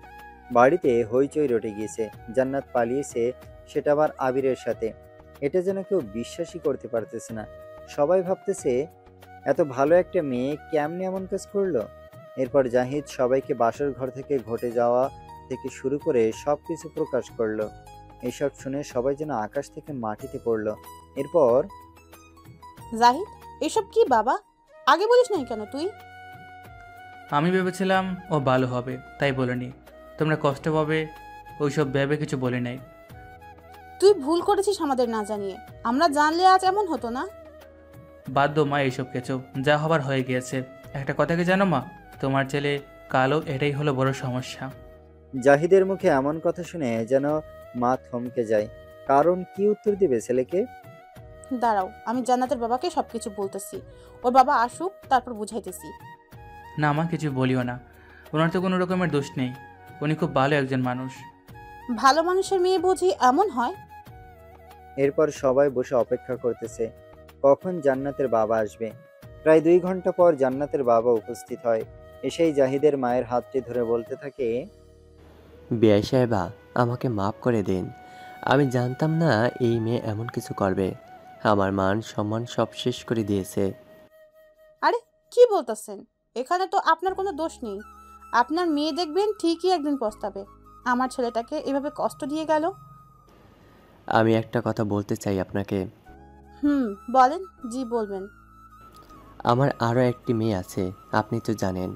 S1: বাড়িতে হইচই রটে গিয়েছে, জান্নাত পালিয়েছে, সেটা আবার আবিরের সাথে। এটা যেন কেউ বিশ্বাসই করতে পারতেছে না। সবাই ভাবতেছে এত ভালো একটা মেয়ে কেমনে এমন কাজ করলো। এরপর জাহিদ সবাইকে বাসর ঘর থেকে ঘটে যাওয়া থেকে শুরু করে সব কিছু প্রকাশ করলো। এসব শুনে সবাই যেন আকাশ থেকে মাটিতে পড়লো। এরপর
S12: জাহিদ, এসব কি বাবা? আগে বলিস নাই কেন তুই?
S9: আমি ভেবেছিলাম ও ভালো হবে, তাই বলিনি। তোমরা কষ্ট পাবে ওইসব ভেবে কিছু বলি নাই।
S12: তুই ভুল করেছিস আমাদের না জানিয়ে, আমরা জানলে আজ এমন হতো না।
S9: বাদ দো মা এইসব কিছু, যা হবার হয়ে গিয়েছে। একটা কথা কি জানো মা, তোমার ছেলে কালো, এটাই হলো বড় সমস্যা।
S1: জাহিদের মুখে এমন কথা শুনে যেন মা থমকে যায়। কারণ কি উত্তর দিবে ছেলেকে?
S12: দাঁড়াও, আমি জান্নাতের বাবাকে সবকিছু বলতেছি, ওর বাবা আসুক তারপর বুঝাইতেছি।
S9: না মা, কিছু বলিও না, ওনার তো কোনো রকমের দোষ নেই, উনি খুব ভালো একজন মানুষ।
S12: ভালো মানুষের মেয়ে বুঝি এমন হয়?
S1: এরপর সবাই বসে অপেক্ষা করতেছে কখন জান্নাতের বাবা আসবে। প্রায় 2 ঘন্টা পর জান্নাতের বাবা উপস্থিত হয়। এসেই জাহিদের মায়ের হাতটি ধরে বলতে থাকে,
S4: বিআই সাহেবা, আমাকে মাফ করে দিন। আমি জানতাম না এই মেয়ে এমন কিছু করবে। আমার মান সম্মান সব শেষ করে দিয়েছে।
S12: আরে কি বলতেছেন? এখানে তো আপনার কোনো দোষ নেই। আপনার মেয়ে দেখবেন ঠিকই একদিন পস্তাবে, আমার ছেলেটাকে এভাবে কষ্ট দিয়ে গেল।
S4: আমি একটা কথা বলতে চাই আপনাকে।
S12: বলেন। জি বলবেন।
S4: আমার আরও একটি মেয়ে আছে, আপনি তো জানেন।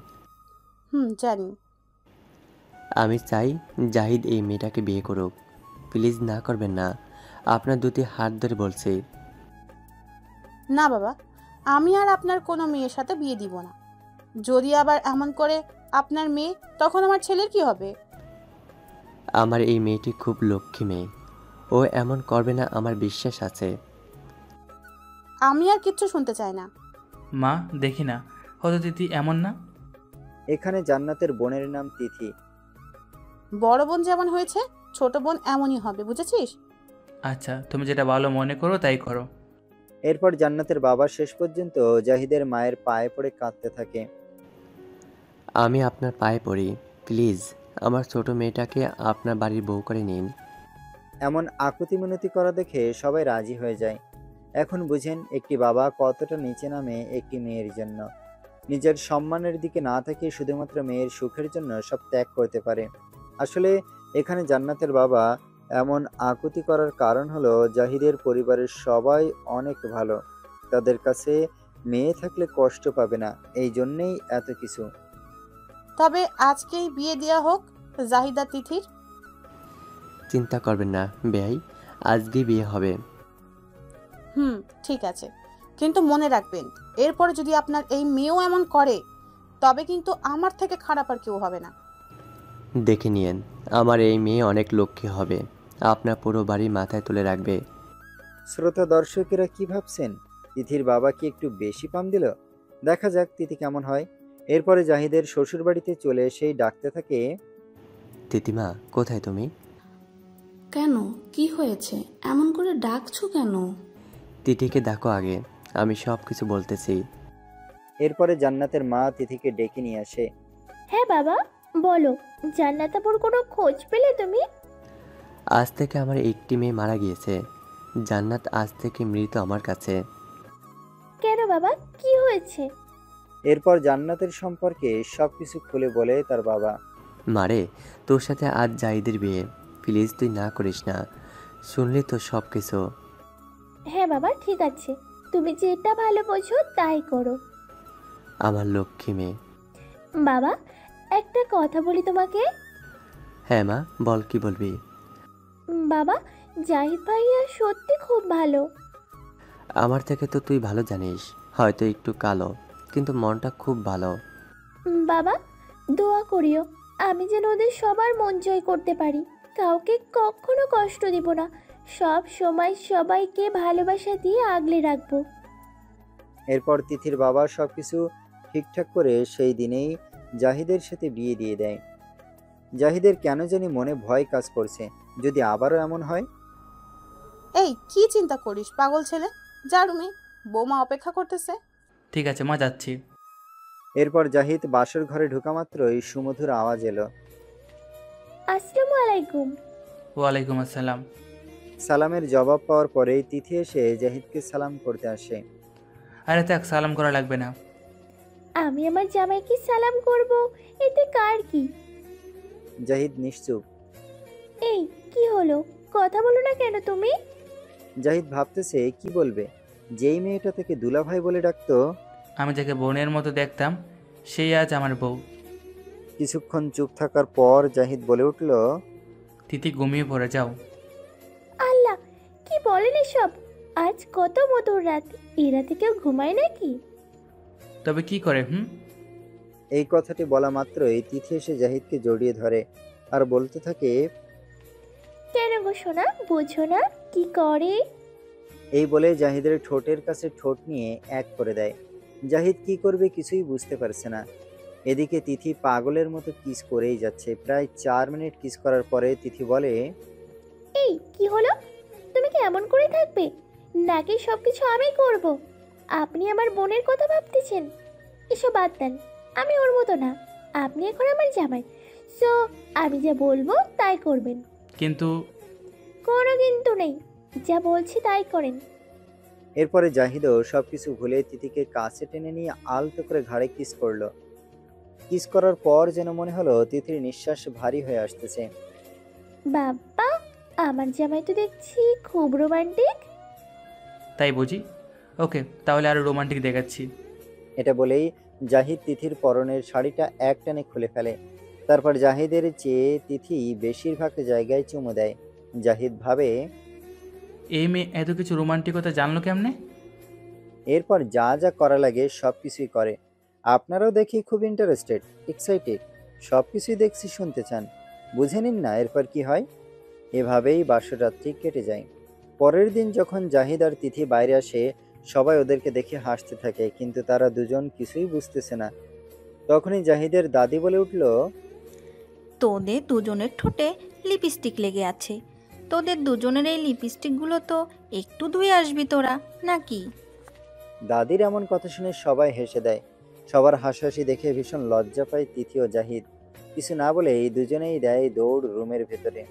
S12: জানি।
S4: আমি চাই জাহিদ এই মেয়েটাকে বিয়ে করুক। প্লিজ না করবেন না, আপনার দুটি হাত ধরে বলছি।
S12: না বাবা, আমি আর আপনার কোনো মেয়ের সাথে বিয়ে দিব না। যদি আবার এমন করে আপনার মেয়ে, তখন আমার ছেলের কি হবে?
S4: আমার এই মেয়েটি খুব লক্ষ্মী মেয়ে, ও এমন করবে না, আমার বিশ্বাস আছে।
S12: আমি আর কিচ্ছু শুনতে চাই না।
S9: মা দেখি না, হয়তো দিদি এমন না।
S1: এখানে জান্নাতের বোনের নাম তিথি।
S12: বড় বোন যেমন হয়েছে ছোট বোন এমনই হবে, বুঝেছিস?
S9: আচ্ছা, তুমি যেটা ভালো মনে করো তাই করো।
S1: এরপর জান্নাতের বাবা শেষ পর্যন্ত জাহিদের মায়ের পায়ে পড়ে কাঁদতে থাকে।
S4: আমি আপনার পায়ে পড়ি, প্লিজ আমার ছোট মেয়েটাকে আপনার বাড়ির বউ করে নিন।
S1: এমন আকুতি মিনতি করা দেখে সবাই রাজি হয়ে যায়। এখন বুঝেন একটি বাবা কতটা নিচে নামে একটি মেয়ের জন্য। নিজের সম্মানের দিকে না থেকে শুধুমাত্র মেয়ের সুখের জন্য সব ত্যাগ করতে পারে। আসলে এখানে জান্নাতের বাবা এমন আকুতি করার কারণ হলো জাহিদের পরিবারের সবাই অনেক ভালো, তাদের কাছে মেয়ে থাকলে কষ্ট পাবে না, এই জন্যেই এত কিছু।
S12: তবে আজকেই বিয়ে দেওয়া হোক জাহিদা তিথির।
S4: চিন্তা করবেন না বেয়াই, আজকেই বিয়ে হবে।
S12: ঠিক আছে, কিন্তু মনে রাখবেন এরপরে যদি আপনার এই মেয়েও এমন করে তবে কিন্তু আমার থেকে খারাপ আর কেউ হবে না।
S4: দেখে নিয়েন, আমার এই মেয়ে অনেক লক্ষ্মী হবে, আপনার পুরো বাড়ি মাথায় তুলে রাখবে।
S1: শ্রোতা দর্শকেরা কি ভাবছেন? তিথির বাবা কি একটু বেশি পাম দিল? দেখা যাক তিথি কেমন হয়। এরপরে জাহিদের শ্বশুরবাড়িতে চলে এসেই ডাকতে থাকে,
S4: তিতিমা কোথায় তুমি?
S13: কেন, কি হয়েছে? এমন করে ডাকছো কেন?
S4: তিথিকে ডাকো আগে, আমি সব কিছু বলতেছি।
S1: এরপরে জান্নাতের মা তিথিকে ডেকে নিয়ে আসে।
S14: হ্যাঁ বাবা বলো, জান্নাতাপুর কোনো খোঁজ পেলে তুমি?
S4: আজ থেকে আমার একটি মেয়ে মারা গিয়েছে, জান্নাত আজ থেকে মৃত আমার কাছে।
S14: কেন বাবা, কি হয়েছে?
S1: এরপর জান্নাতের সম্পর্কে সবকিছু খুলে বলে তার বাবা।
S4: মারে, তোর সাথে আজ জাহিদের বিয়ে, প্লিজ তুই না করিস না, শুনলি তো সব কিছু।
S14: হ্যাঁ বাবা ঠিক আছে, তুমি যেটা ভালো বোঝো তাই করো।
S4: আমার লক্ষ্মী মেয়ে।
S14: বাবা একটা কথা বলি তোমাকে।
S4: হ্যাঁ মা, বল কি বলবি।
S14: বাবা জাহিদ ভাইয়া সত্যি খুব ভালো।
S4: আমার থেকে তো তুই ভালো জানিস, হয়তো একটু কালো, কিন্তু মনটা খুব ভালো।
S14: বাবা দোয়া করিও আমি যেন ওদের সবার মন জয় করতে পারি, কাউকে কখনো কষ্ট দিব না, সব সময় সবাইকে ভালোবাসা দিয়ে আগলে রাখবো।
S1: এরপর তিথির বাবা সবকিছু ঠিকঠাক করে সেই দিনেই জাহিদের সাথে বিয়ে দিয়ে দেয়। জাহিদের কেন জানি মনে ভয় কাজ করছে, যদি আবারও এমন হয়।
S12: এই কি চিন্তা করিস পাগল ছেলে, যা রুমে, বৌমা অপেক্ষা করতেছে।
S9: ঠিক আছে মা, যাচ্ছি।
S1: এরপর জাহিদ বাসর ঘরে ঢোকা মাত্রই সুমধুর আওয়াজ এলো।
S14: আসসালামু আলাইকুম।
S9: ওয়ালাইকুম আসসালাম।
S1: সালামের জবাব পাওয়ার পরেই তিথি এসে জাহিদকে সালাম করতে আসে।
S9: আরে থাক, সালাম করা লাগবে না।
S14: আমি আমার জামাইকে সালাম করব, এতে কার কি?
S1: জাহিদ নিশ্চুপ।
S14: এই কি হলো, কথা বলো না কেন তুমি?
S1: জাহিদ ভাবতেছে কি বলবে। যেই মেয়েটা থেকে দুলাভাই বলে ডাকতো,
S9: আমি যাকে বোনের মতো দেখতাম সেই আজ আমার বউ।
S1: কিছুক্ষণ চুপ থাকার পর জাহিদ বলে উঠল,
S9: তিথি ঘুমিয়ে পড়ে যাও।
S14: আল্লাহ কি বলেন এসব, আজ কত মধুর রাত, এই রাতে কেউ ঘুমায় নাকি?
S9: তবে কি করে?
S1: এই কথাটি বলা মাত্রই তিথি এসে জাহিদকে জড়িয়ে ধরে আর বলতে থাকে,
S14: কেন গো সোনা, বোঝো না কি করে?
S1: এই বলে জাহিদের ঠোঁটের কাছে ঠোঁট নিয়ে এক করে দেয়। জাহিদ কি করবে কিছুই বুঝতে পারছে না। এদিকে তিথি পাগলের মতো কিস করেই যাচ্ছে। প্রায় 4 মিনিট কিস করার পরে তিথি বলে,
S14: এই কি হলো, তুমি কি এমন করে থাকবে নাকি সবকিছু আমি করব? আপনি আমার বোনের কথা ভাবতেছেন? এসব বাদ দেন, আমি ওর মতো না, আপনি এখন আমার জামাই, সো আমি যা বলবো তাই করবেন।
S9: কিন্তু
S14: কোনো কিন্তু নেই, যা বলছি তাই করেন।
S1: এরপরে জাহিদও সবকিছু ভুলে তিথিকে কাছে টেনে নিয়ে আলতো করে ঘাড়ে কিস করলো। কিস করার পর যেন মনে হলো তিথির নিঃশ্বাস ভারী হয়ে আসতেছে।
S14: বাবা আমার জামাই তো দেখছি খুব রোমান্টিক।
S9: তাই বুঝি? ওকে, তাহলে আরো রোমান্টিক দেখাচ্ছি।
S1: এটা বলেই জাহিদ তিথির পরনের শাড়িটা একটানে খুলে ফেলে। তারপর জাহিদের চেয়ে তিথি বেশিরভাগ জায়গায় চুমু দেয়। জাহিদ ভাবে,
S9: এই মেয়ে এত কিছু রোমান্টিকতা জানলো কেমনে?
S1: এরপর যা যা করা লাগে সব কিছুই করে। আপনারাও দেখি খুব ইন্টারেস্টেড, এক্সাইটেড, সব কিছুই দেখছি শুনতে চান, বুঝে নিন না এরপর কি হয়। এভাবেই বাসর রাত্রি কেটে যায়। পরের দিন যখন জাহিদ আর তিথি বাইরে আসে, সবাই ওদেরকে দেখে হাসতে থাকে, কিন্তু তারা দুজন কিছুই বুঝতেছে না। তখনই জাহিদের দাদি বলে উঠল,
S15: তোদের দুজনের ঠোঁটে লিপস্টিক লেগে আছে। তোদের দুজনের এই লিপস্টিকগুলো তো একটু ধুয়ে আসবি তোরা, নাকি?
S1: দাদির এমন কথা শুনে সবাই হেসে দেয়। সবার হাসাহাসি দেখে ভীষণ লজ্জা পায় তিথি ও জাহিদ। কিছু না বলে এই দুজনেই দেয় দৌড় রুমের ভেতরে।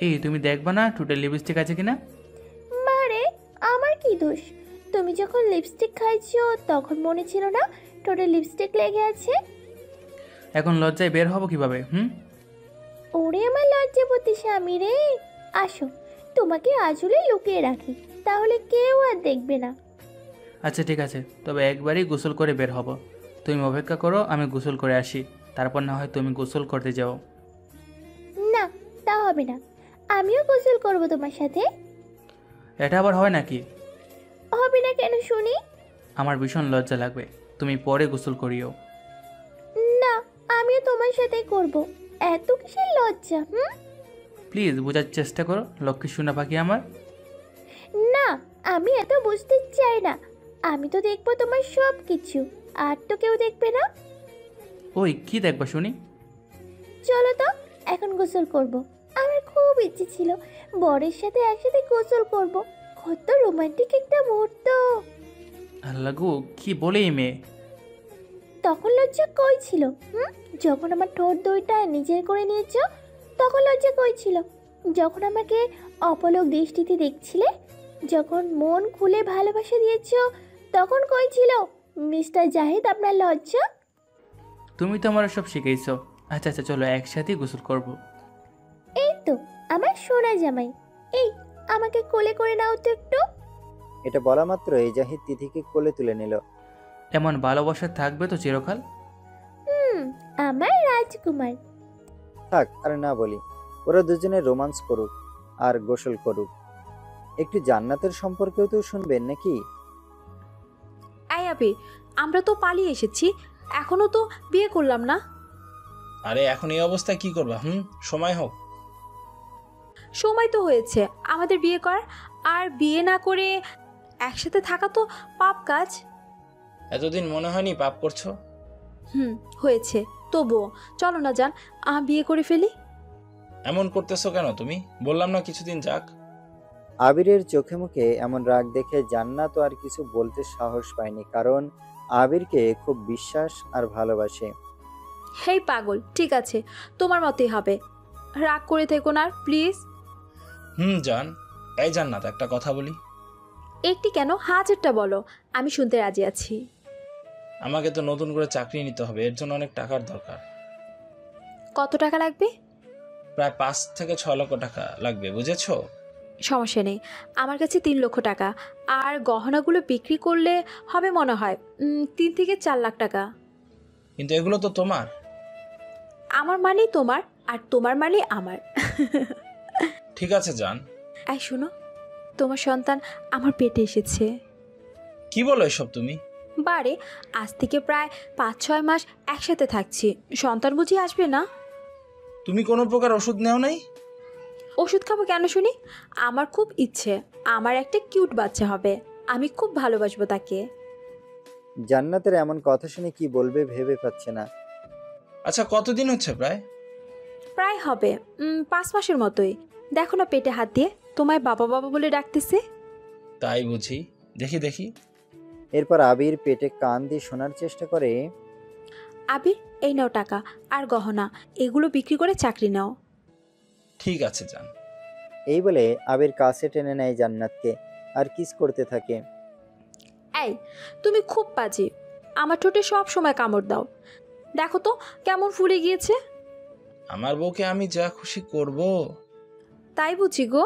S9: এই তুমি দেখবা না ঠোঁটে লিপস্টিক আছে কিনা?
S14: মারে, আমার কি দোষ? তুমি যখন লিপস্টিক খাইছো তখন মনে ছিল না ঠোঁটে লিপস্টিক লেগে আছে?
S9: এখন লজ্জায় বের হবো কিভাবে?
S14: ওরে আমার লজ্জাপতি স্বামী রে, আসো তোমাকে আজলে লুকিয়ে রাখি, তাহলে কেউ আর দেখবে না।
S9: আচ্ছা ঠিক আছে, তবে একবারই গোসল করে বের হব। তুমি অপেক্ষা করো, আমি গোসল করে আসি, তারপর না হয় তুমি গোসল করতে যাও।
S14: না, তা হবে না, আমিও গোসল করব তোমার সাথে।
S9: এটা আবার হয় নাকি?
S14: হবে না কেন শুনি?
S9: আমার ভীষণ লজ্জা লাগবে, তুমি পরে গোসল করিও।
S14: না, আমিও তোমার সাথে করব। এত কিসের লজ্জা?
S9: প্লিজ বোঝার চেষ্টা করো লক্ষ্মী সোনা পাখি আমার।
S14: না, আমি এত বুঝতে চাই না। আমি তো দেখবো তোমার সব কিছু, আর তো কেউ দেখবে না।
S9: ওই কি দেখবা শুনি?
S14: চলো তো, এখন গোসল করব। আমার খুব ইচ্ছে ছিল বরের সাথে একসাথে গোসল করব। কত রোমান্টিক একটা মুহূর্ত।
S9: আল্লাহ গো, কি বলে এই মেয়ে!
S14: তখন লজ্জা কই ছিল? যখন আমার ঠোঁট দুইটা নিজের করে নিয়েছো তখন লজ্জা কই ছিল? যখন আমাকে অপলক দৃষ্টিতে দেখছিলে, যখন মন খুলে ভালোবাসা দিয়েছো তখন কই ছিল মিস্টার জাহিদ আপনার লজ্জা?
S9: তুমি তো আমার সব শিখাইছো। আচ্ছা আচ্ছা চলো একসাথেই গোসল করব।
S14: এই তো আমার সোনা জামাই, এই আমাকে কোলে করে নাও তো একটু।
S1: এটা বলা মাত্রই জাহিদ তিথিকে কোলে তুলে নিল।
S9: এমন ভালোবাসা থাকবে তো চিরকাল?
S14: আমার রাজকুমার।
S1: থাক আর না বলি, ওরা দুজনে রোমান্স করুক আর গোসল করুক। একটু জান্নাতের সম্পর্কেও তো শুনবেন নাকি?
S3: এই আবির, আমরা তো পালিয়ে এসেছি, এখনো তো বিয়ে করলাম না।
S2: আরে এখন এই অবস্থায় কি করবা? সময় হোক।
S3: সময় তো হয়েছে আমাদের বিয়ে করার, আর বিয়ে না করে একসাথে থাকা তো পাপ কাজ।
S2: এতদিন মনে হয়নি পাপ করছো?
S3: হয়েছে, তবুও চলো না জান, বিয়ে করে ফেলি।
S2: এমন করতেছো কেন তুমি? বললাম না কিছুদিন যাক।
S1: আবিরের চোখে মুখে এমন রাগ দেখে জান্নাত আর কিছু বলতে সাহস পায়নি, কারণ আবিরকে খুব বিশ্বাস আর ভালোবাসে।
S3: হেই পাগল, ঠিক আছে, তোমার মতই হবে, রাগ করে থেকো না প্লিজ।
S2: জান। এই জান্নাত, একটা কথা বলি।
S3: একটি কেন, হাজারটা বলো, আমি শুনতে রাজি আছি।
S2: আমাকে তো নতুন করে চাকরি নিতে হবে, এর জন্য অনেক টাকার দরকার।
S3: কত টাকা লাগবে?
S2: প্রায় 5 থেকে 6 লক্ষ টাকা লাগবে, বুঝেছো?
S3: সমস্যা নেই, আমার কাছে 3 লক্ষ টাকা, আর গহনাগুলো বিক্রি করলে হবে মনে হয় 3 থেকে 4 লাখ টাকা।
S2: কিন্তু এগুলো তো তোমার।
S3: আমার মানেই তোমার, আর তোমার মানেই আমার।
S2: ঠিক আছে জান।
S3: এই শোনো, তোমার সন্তান আমার পেটে এসেছে।
S2: কি বলো এসব তুমি?
S3: বারে, আজ থেকে প্রায় 5-6 মাস একসাথে থাকছি, সন্তান বুঝি আসবে না?
S2: তুমি কোনো প্রকার ওষুধ নেও নাই?
S3: ওষুধ খাবো কেন শুনি? আমার খুব ইচ্ছে আমার একটা কিউট বাচ্চা হবে, আমি খুব ভালোবাসবো তাকে।
S1: জান্নাতের এমন কথা শুনে কি বলবে ভেবে পাচ্ছে না।
S2: আচ্ছা, কতদিন হচ্ছে?
S3: প্রায় হবে 5 মাসের মতোই। দেখো না পেটে হাত দিয়ে তোমায় বাবা বাবা বলে ডাকতেছে।
S2: তাই বুঝি, দেখি দেখি।
S1: এরপর আবির পেটে কান দিয়ে শোনার চেষ্টা করে।
S3: আবির, এই নাও টাকা আর গহনা, এগুলো বিক্রি করে চাকরি নাও।
S2: ঠিক আছে জান।
S1: এই বলে আবির কাছে টেনে নেয় জান্নাতকে আর কিস করতে থাকে।
S3: এই, তুমি খুব বাজে, আমার ঠোঁটে সব সময় কামড় দাও, দেখো তো কেমন ফুলে গিয়েছে।
S2: আমার বউকে আমি যা খুশি করব।
S3: তাই বুঝি গো।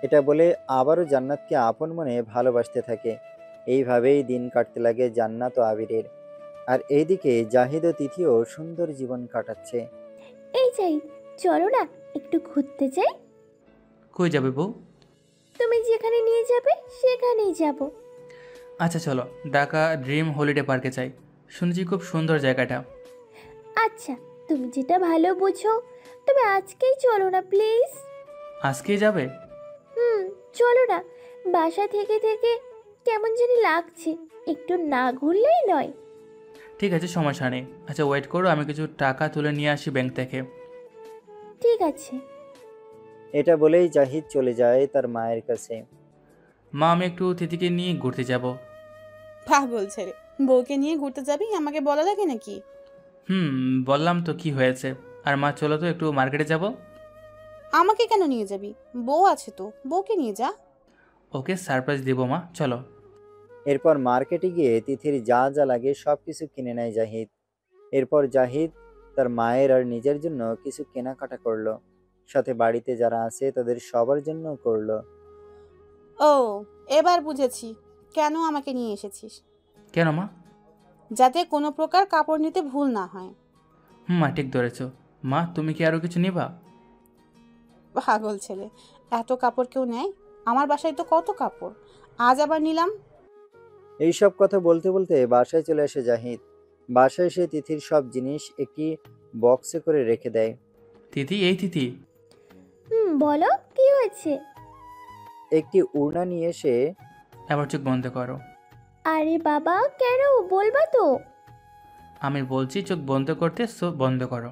S1: এটা বলে আবারও জান্নাতকে আপন মনে ভালোবাসতে থাকে। এইভাবেই দিন কাটতে লাগে জান্নাত ও আবিরের। আর এইদিকে জাহিদ ও তিথিও সুন্দর জীবন কাটাচ্ছে।
S14: এই যাই, চলো না একটু ঘুরতে যাই।
S9: কই যাবে বউ?
S14: তুমি যেখানে নিয়ে যাবে সেখানেই যাব।
S9: আচ্ছা চলো, ঢাকা ড্রিম হলিডে পার্কে যাই, শুনছি খুব সুন্দর জায়গাটা।
S14: আচ্ছা, তুমি যেটা ভালো বুঝো, তবে আজকেই চলো না প্লিজ।
S9: আজকেই যাবে?
S14: চলো না, বাসা থেকে থেকে কেমন জানি লাগছে, একটু না ঘুরলেই নয়।
S9: ঠিক আছে, সমস্যা নেই। আচ্ছা ওয়েট করো, আমি কিছু টাকা তুলে নিয়ে আসি ব্যাংক থেকে।
S14: ঠিক আছে।
S1: এটা বলেই জাহিদ চলে যায় তার মায়ের কাছে।
S9: মা, আমি একটু তিথিকে নিয়ে ঘুরতে যাব।
S12: পাগল ছেলে, বউকে নিয়ে ঘুরতে যাবি? আমাকে বলা লাগে নাকি?
S9: বললাম তো, কি হয়েছে? আর মা, চলো তো একটু মার্কেটে যাব।
S12: আমাকে কেন নিয়ে যাবি? বউ আছে তো, বউকে নিয়ে যা।
S9: ওকে সারপ্রাইজ দেবো মা, চলো।
S1: এরপর মার্কেটে গিয়ে তিথির যা যা লাগে সবকিছু কিনে নেয় জাহিদ। এরপর জাহিদ তার মায়ের আর নিজের জন্য কিছু কেনাকাটা করলো, সাথে বাড়িতে যারা আছে তাদের সবার জন্য করলো।
S12: ও, এবার বুঝেছি কেন আমাকে নিয়ে এসেছিস।
S9: কেন মা?
S12: যাতে কোনো প্রকার কাপড় নিতে ভুল না হয়।
S9: মা ঠিক ধরেছ। মা, তুমি কি আরও কিছু নিবা?
S12: পাগল ছেলে, এত কাপড় কেউ নেয়? আমার বাসায় তো কত কাপড়, আজ আবার নিলাম।
S1: এইসব কথা বলতে বলতে বাসায় চলে আসে জাহিদ। বাসায় এসে তিথির সব জিনিস একটি বক্সে করে রেখে দেয়।
S9: তিথি, এই তিথি,
S14: বলো কি হয়েছে?
S1: একটি উড়না নিয়ে এসে
S9: এবার চোখ বন্ধ করো।
S14: আরে বাবা, কেন? বলবা তো।
S9: আমি বলছি চোখ বন্ধ করতে, চোখ বন্ধ করো।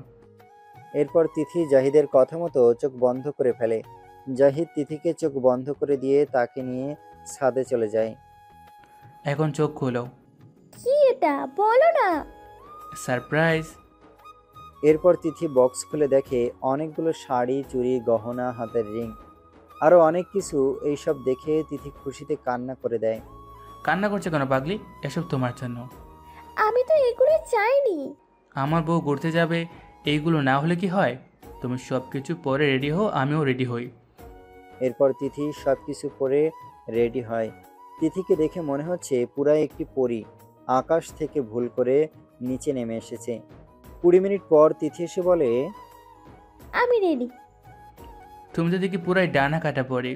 S1: এরপর তিথি জাহিদের কথা মতো চোখ বন্ধ করে ফেলে। জাহিদ তিথিকে চোখ বন্ধ করে দিয়ে তাকে নিয়ে ছাদে চলে যায়।
S9: এখন চোখ খুলো।
S14: কি এটা? বলো না।
S9: সারপ্রাইজ।
S1: এরপর তিথি বক্স খুলে দেখে অনেকগুলো শাড়ি, চুড়ি, গহনা, হাতের রিং, আরো অনেক কিছু। এইসব দেখে তিথি খুশিতে কান্না করে দেয়।
S9: কান্না করছে কেন পাগলি? এসব তোমার জন্য।
S14: আমি তো এগুলো চাইনি।
S9: আমার বউ ঘুরতে যাবে, এইগুলো না হলে কি হয়? তুমি সব কিছু পরে রেডি হও, আমিও রেডি হই।
S1: এরপর তিথি সব কিছু পরে রেডি হয়। তিথিকে দেখে মনে হচ্ছে পুরাই একটি পরী আকাশ থেকে ভুল করে নিচে নেমে এসেছে। 20 মিনিট পর তিথি এসে বলে,
S14: আমি রেডি।
S9: তুমি তো দেখি পুরাই ডানা কাটা পরি।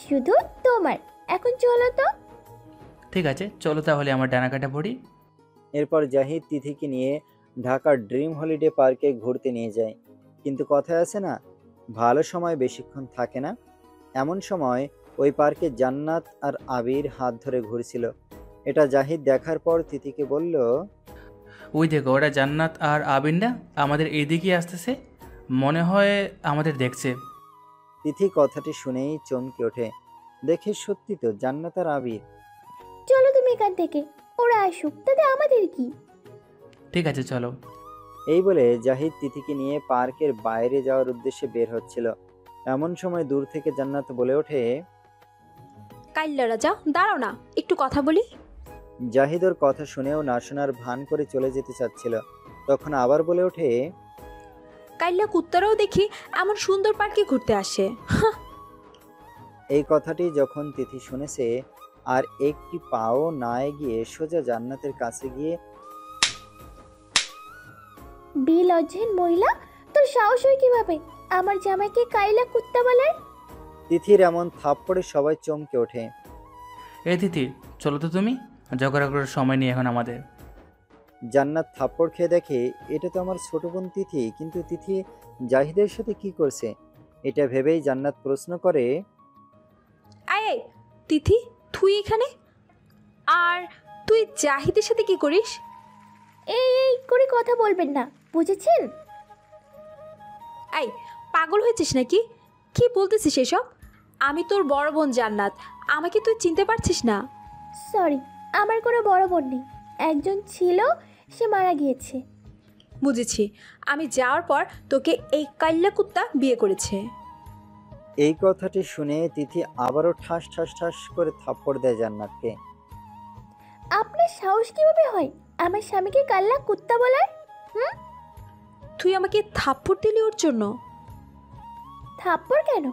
S14: শুধু তোমার। এখন চলো তো।
S9: ঠিক আছে, চলো তাহলে আমার ডানা কাটা পরি।
S1: এরপর জাহিদ তিথিকে নিয়ে ঢাকার ড্রিম হলিডে পার্কে ঘুরতে নিয়ে যায়। কিন্তু কথায় আছে না, ভালো সময় বেশিক্ষণ থাকে না। এমন সময় ওই পার্কে জান্নাত আর আবির হাত ধরে ঘুরছিল। এটা জাহিদ দেখার পর তিথিকে বলল,
S9: ওই দেখো, ওরা জান্নাত আর আবির না আমাদের এইদিকে আসতেছে, মনে হয় আমাদের দেখছে।
S1: তিথি কথাটি শুনেই চমকে ওঠে। দেখে সত্যি তো জান্নাত আর আবির।
S14: চলো তুমি এখান থেকে, ওরা আসুক, তাতে আমাদের কি?
S9: ঠিক আছে চলো।
S1: এই বলে জাহিদ তিথিকে নিয়ে পার্কের বাইরে যাওয়ার উদ্দেশ্যে বের হচ্ছিল। এমন সময় দূর থেকে জান্নাত বলে ওঠে,
S3: কাইল্লা রাজা, দাঁড়াও না, একটু কথা বলি।
S1: জাহিদ ওর কথা শুনেও না শোনার ভান করে চলে যেতে চাচ্ছিল। তখন আবার বলে ওঠে,
S3: কাইল্লা কুত্তারাও দেখি এমন সুন্দর পার্কে ঘুরতে আসে।
S1: এই কথাটি যখন তিথি শুনেছে, আর একটি পাও না এগিয়ে সোজা জান্নাতের কাছে গিয়ে,
S14: বিলজ্জিন মহিলা, তোর সাহস হয় কিভাবে আমার জামাইকে কাইলা কুত্তা বলার?
S1: তিথির এমন থাপ্পড়ে সবাই চমকে ওঠে।
S9: এই তিথি, চলো তো, তুমি ঝগড়া করার সময় নেই এখন আমাদের।
S1: জান্নাত থাপ্পড় খেয়ে দেখে এটা তো আমার ছোট বোন তিথি, কিন্তু তিথি জাহিদের সাথে কি করছে? এটা ভেবেই জান্নাত প্রশ্ন করে,
S3: আয় তিথি, তুই এখানে? আর তুই জাহিদের সাথে কি করিস?
S14: এই করে কথা বলবেন না, বুঝেছেন?
S3: এই পাগল হয়েছিস নাকি? কি বলতেছিস এসব? আমি তোর বড় বোন জান্নাত, আমাকে তুই চিনতে পারছিস না?
S14: সরি, আমার কোনো বড় বোন নেই। একজন ছিল, সে মারা গিয়েছে।
S3: বুঝেছি, আমি যাওয়ার পর তোকে এই কাল্লা কুত্তা বিয়ে করেছে।
S1: এই কথাটি শুনে তিথি আবারও ঠাস ঠাস ঠাস করে থাপ্পড় দেয় জান্নাতকে।
S14: আপনার সাহস কিভাবে হয় আমার স্বামীকে কাল্লা কুত্তা বলার?
S3: তুই আমাকে থাপ্পড় দিলি ওর জন্য?
S14: থাপ্পড় কেন,